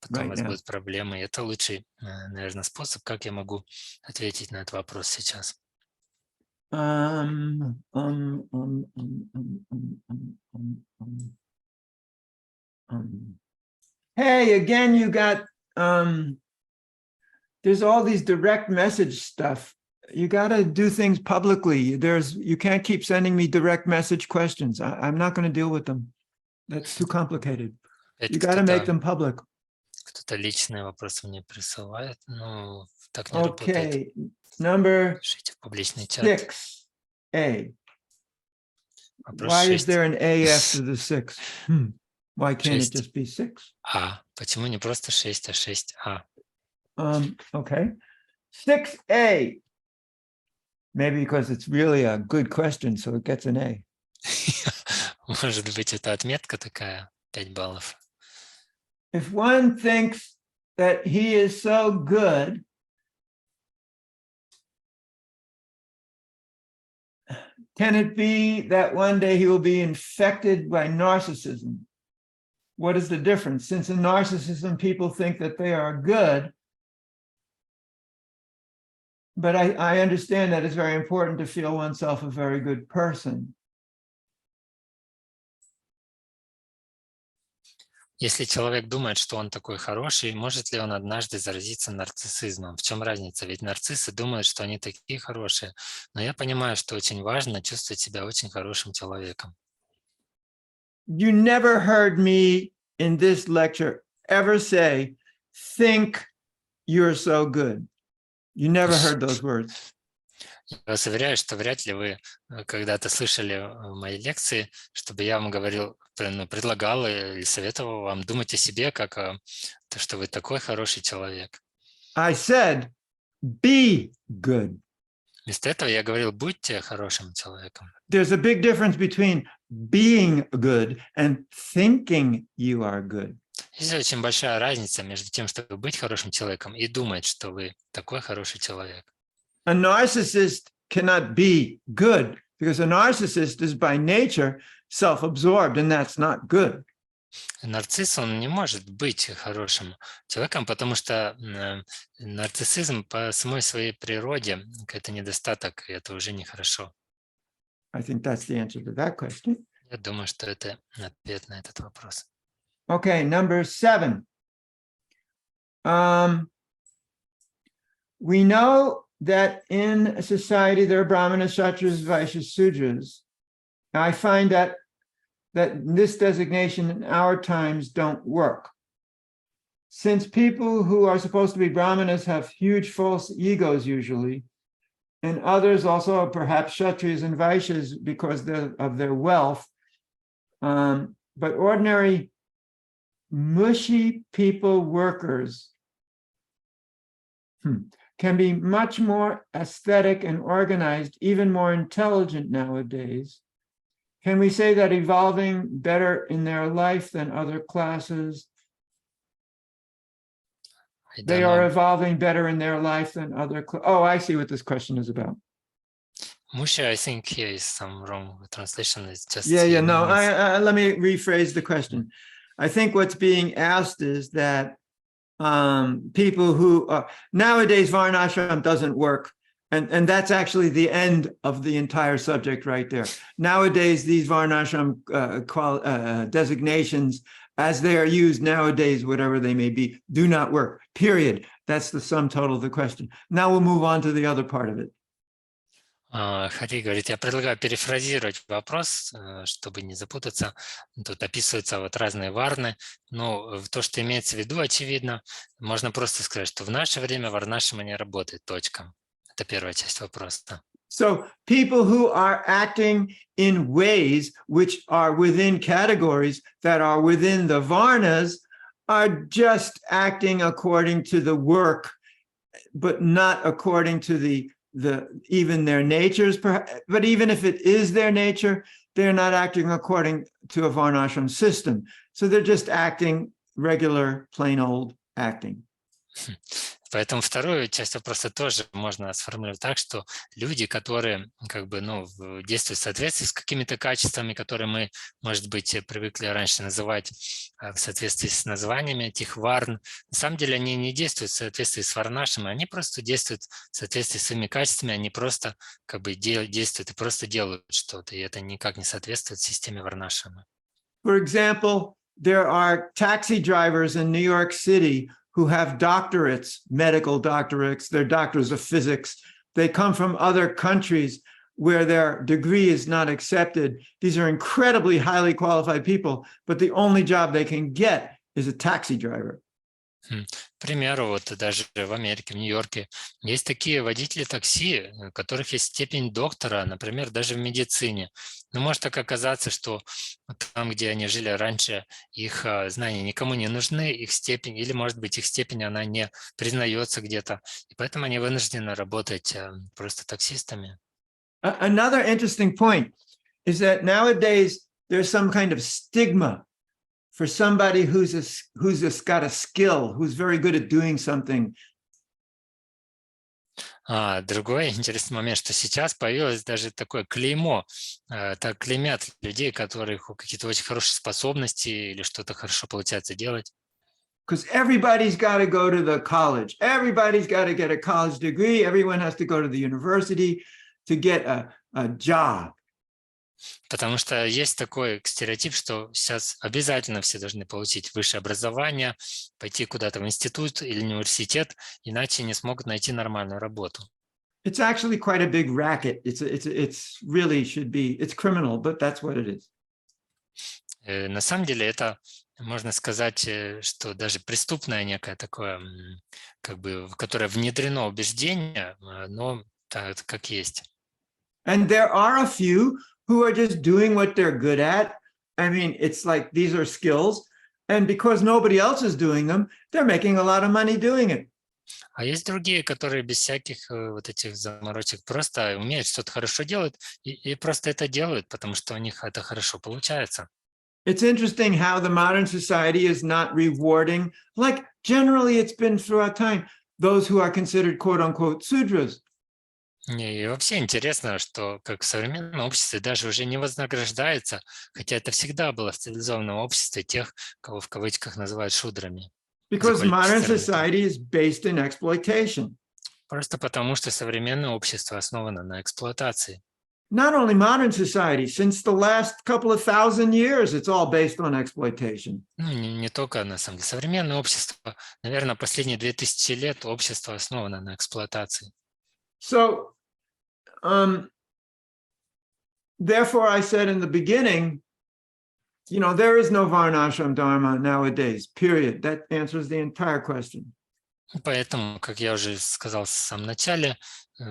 Потом у вас будут проблемы. И это лучший, наверное, способ, как я могу ответить на этот вопрос сейчас. Hey, again, you got, there's all these direct message stuff. You got to do things publicly. You can't keep sending me direct message questions. I'm not going to deal with them. That's too complicated. You got to make them public. Кто-то личные вопросы мне присылает, но так не работает. Okay, number Пишите в публичный чат. 6A. Вопрос Why 6. is there an A after the 6? Why can't it just be 6? Почему не просто 6, а 6А? Okay. 6A. Maybe because it's really a good question, so it gets an A. Может быть, это отметка такая, 5 баллов. If one thinks that he is so good, can it be that one day he will be infected by narcissism? What is the difference? Since in narcissism, people think that they are good, but I understand that it's very important to feel oneself a very good person. Если человек думает, что он такой хороший, может ли он однажды заразиться нарциссизмом? В чем разница? Ведь нарциссы думают, что они такие хорошие. Но я понимаю, что очень важно чувствовать себя очень хорошим человеком. You never heard me in this lecture ever say, think you're so good. You never heard those words. Я вас уверяю, что вряд ли вы когда-то слышали в моей лекции, чтобы я вам говорил, предлагал или советовал вам думать о себе, как о том, что вы такой хороший человек. I said, be good. Вместо этого я говорил, будьте хорошим человеком. There's a big difference between being good and thinking you are good. Есть очень большая разница между тем, чтобы быть хорошим человеком и думать, что вы такой хороший человек. A narcissist cannot be good because a narcissist is by nature self-absorbed, and that's not good. Нарцисс, он не может быть хорошим человеком, потому что нарциссизм по самой своей природе – это недостаток, и это уже нехорошо. I think that's the answer to that question. Я думаю, что это ответ на этот вопрос. Okay, number 7. We know that in a society there are Brahmanas, Kshatriyas, Vaishyas, Sudras. I find that this designation in our times don't work. Since people who are supposed to be Brahmanas have huge false egos usually, and others also perhaps Kshatriyas and Vaishyas because of their wealth, but ordinary mushy people, workers, can be much more aesthetic and organized, even more intelligent nowadays. Can we say that evolving better in their life than other classes? They are evolving better in their life than other oh, I see what this question is about. Musha, I think here is some wrong translation. It's just No. Let me rephrase the question. I think what's being asked is that people who nowadays Varnashram doesn't work, and that's actually the end of the entire subject right there. Nowadays, these Varnashram designations, as they are used nowadays, whatever they may be, do not work. Period. That's the sum total of the question. Now we'll move on to the other part of it. Хари говорит, я предлагаю перефразировать вопрос, чтобы не запутаться. Тут описываются вот разные варны, но то, что имеется в виду, очевидно, можно просто сказать, что в наше время варнашрама не работает, точка. Это первая часть вопроса. So people who are acting in ways which are within categories that are within the varnas are just acting according to the work, but not according to even their natures. But even if it is their nature, they're not acting according to a varnashram system. So they're just acting regular, plain old acting. Поэтому вторую часть вопроса тоже можно сформулировать так, что люди, которые действуют в соответствии с какими-то качествами, которые мы, может быть, привыкли раньше называть в соответствии с названиями этих варн, на самом деле они не действуют в соответствии с варнашами, они просто действуют в соответствии с своими качествами, они просто действуют и просто делают что-то, и это никак не соответствует системе варнашами. For example, there are taxi drivers in New York City who have doctorates, medical doctorates, they're doctors of physics. They come from other countries where their degree is not accepted. These are incredibly highly qualified people, but the only job they can get is a taxi driver. К примеру, вот даже в Америке, в Нью-Йорке, есть такие водители такси, у которых есть степень доктора, например, даже в медицине. Но может так оказаться, что там, где они жили раньше, их знания никому не нужны, их степень, или, может быть, их степень, она не признается где-то, и поэтому они вынуждены работать просто таксистами. Another interesting point is that nowadays there's some kind of stigma for somebody who's got a skill, who's very good at doing something. Другой интересный момент, что сейчас появилось даже такое клеймо, так клеймят людей, которых какие-то очень хорошие способности или что-то хорошо получается делать. Because everybody's got to go to the college. Everybody's got to get a college degree. Everyone has to go to the university to get a job. Потому что есть такой стереотип, что сейчас обязательно все должны получить высшее образование, пойти куда-то в институт или университет, иначе не смогут найти нормальную работу. It's actually quite a big racket. It's really should be, it's criminal, but that's what it is. На самом деле это, можно сказать, что даже преступное некое такое, в которое внедрено убеждение, но так как есть. And there are a few who are just doing what they're good at. I mean, it's like these are skills, and because nobody else is doing them, they're making a lot of money doing it. А есть другие, которые без всяких вот этих заморочек просто умеют что-то хорошо делать и просто это делают, потому что у них это хорошо получается. It's interesting how the modern society is not rewarding, like generally it's been throughout time, those who are considered quote-unquote Sudras. И вообще интересно, что как в современном обществе даже уже не вознаграждается, хотя это всегда было в цивилизованном обществе тех, кого в кавычках называют шудрами. Because modern society is based in exploitation. Просто потому, что современное общество основано на эксплуатации. not only modern society, since the last couple of thousand years, it's all based on exploitation. Ну, не только, на самом деле, современное общество, наверное, последние 2000 лет общество основано на эксплуатации. So, therefore, I said in the beginning, there is no Varnashram Dharma nowadays, period. That answers the entire question. Поэтому, как я уже сказал в самом начале,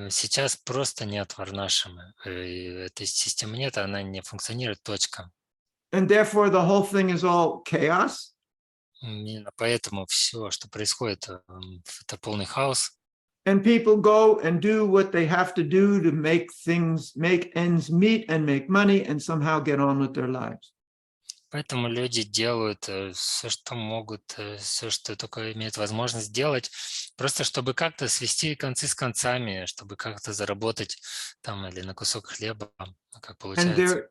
сейчас просто нет варнашрамы. Этой системы нет, она не функционирует, точка. And therefore, the whole thing is all chaos. Именно поэтому все, что происходит, это полный хаос. And people go and do what they have to do to make ends meet and make money and somehow get on with their lives. Поэтому люди делают все, что могут, все, что только имеют возможность делать, просто чтобы как-то свести концы с концами, чтобы как-то заработать там или на кусок хлеба, как And получается. there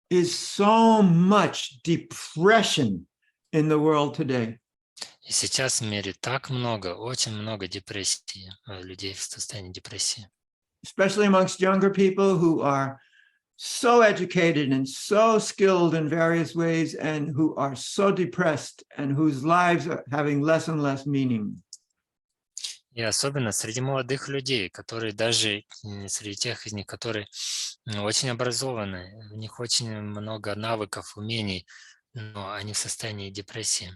is so much depression in the world today. И сейчас в мире так много, очень много депрессии, людей в состоянии депрессии. Especially amongst younger people who are so educated and so skilled in various ways and who are so depressed and whose lives are having less and less meaning. И особенно среди молодых людей, которые даже среди тех из них, которые очень образованы, у них очень много навыков, умений, но они в состоянии депрессии.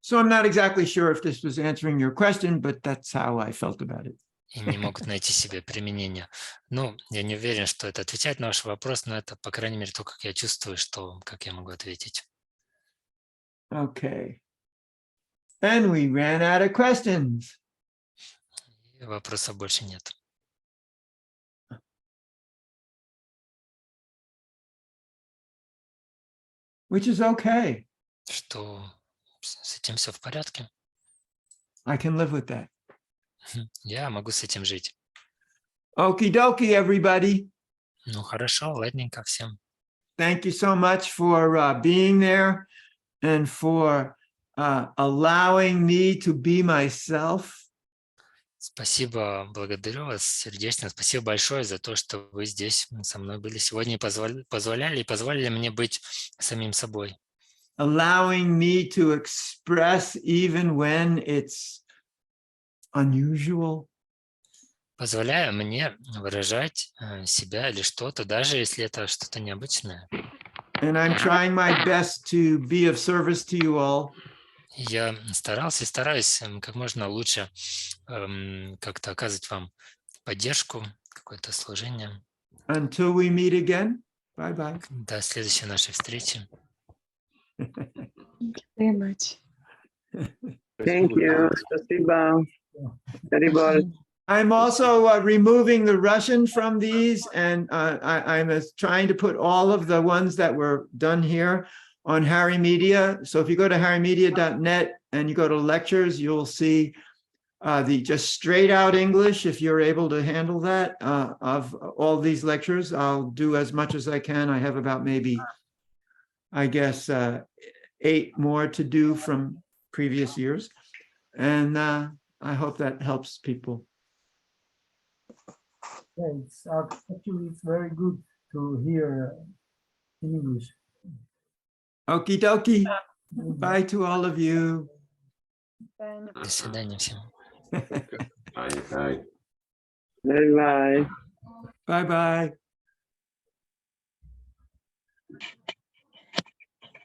So I'm not exactly sure if this was answering your question, but that's how I felt about it. И не могут найти себе применение. Ну, я не уверен, что это отвечает на ваш вопрос, но это, по крайней мере, то, как я чувствую, как я могу ответить. Okay. And we ran out of questions. И вопросов больше нет. Which is okay. Что с этим все в порядке. I can live with that. Я могу с этим жить. Okie dokie, everybody. Ну, хорошо, ладненько всем. Thank you so much for being there and for allowing me to be myself. Спасибо, благодарю вас сердечно. Спасибо большое за то, что вы здесь со мной были сегодня и позволили мне быть самим собой. Allowing me to express even when it's unusual. Позволяя мне выражать себя или что-то, даже если это что-то необычное. And I'm trying my best to be of service to you all. Я старался и стараюсь как можно лучше как-то оказывать вам поддержку, какое-то служение. Until we meet again. Bye-bye. До следующей нашей встречи. Very much. Thank you. Спасибо. Перевод. I'm also removing the Russian from these, and I'm trying to put all of the ones that were done here on Harry Media. So if you go to harrymedia.net and you go to lectures, you'll see the just straight out English, if you're able to handle that, of all these lectures. I'll do as much as I can. I have about maybe, I guess, 8 more to do from previous years. And I hope that helps people. Yeah, actually, it's very good to hear in English. Okie dokie. Bye to all of you. До свидания всем. Bye bye. Bye-bye.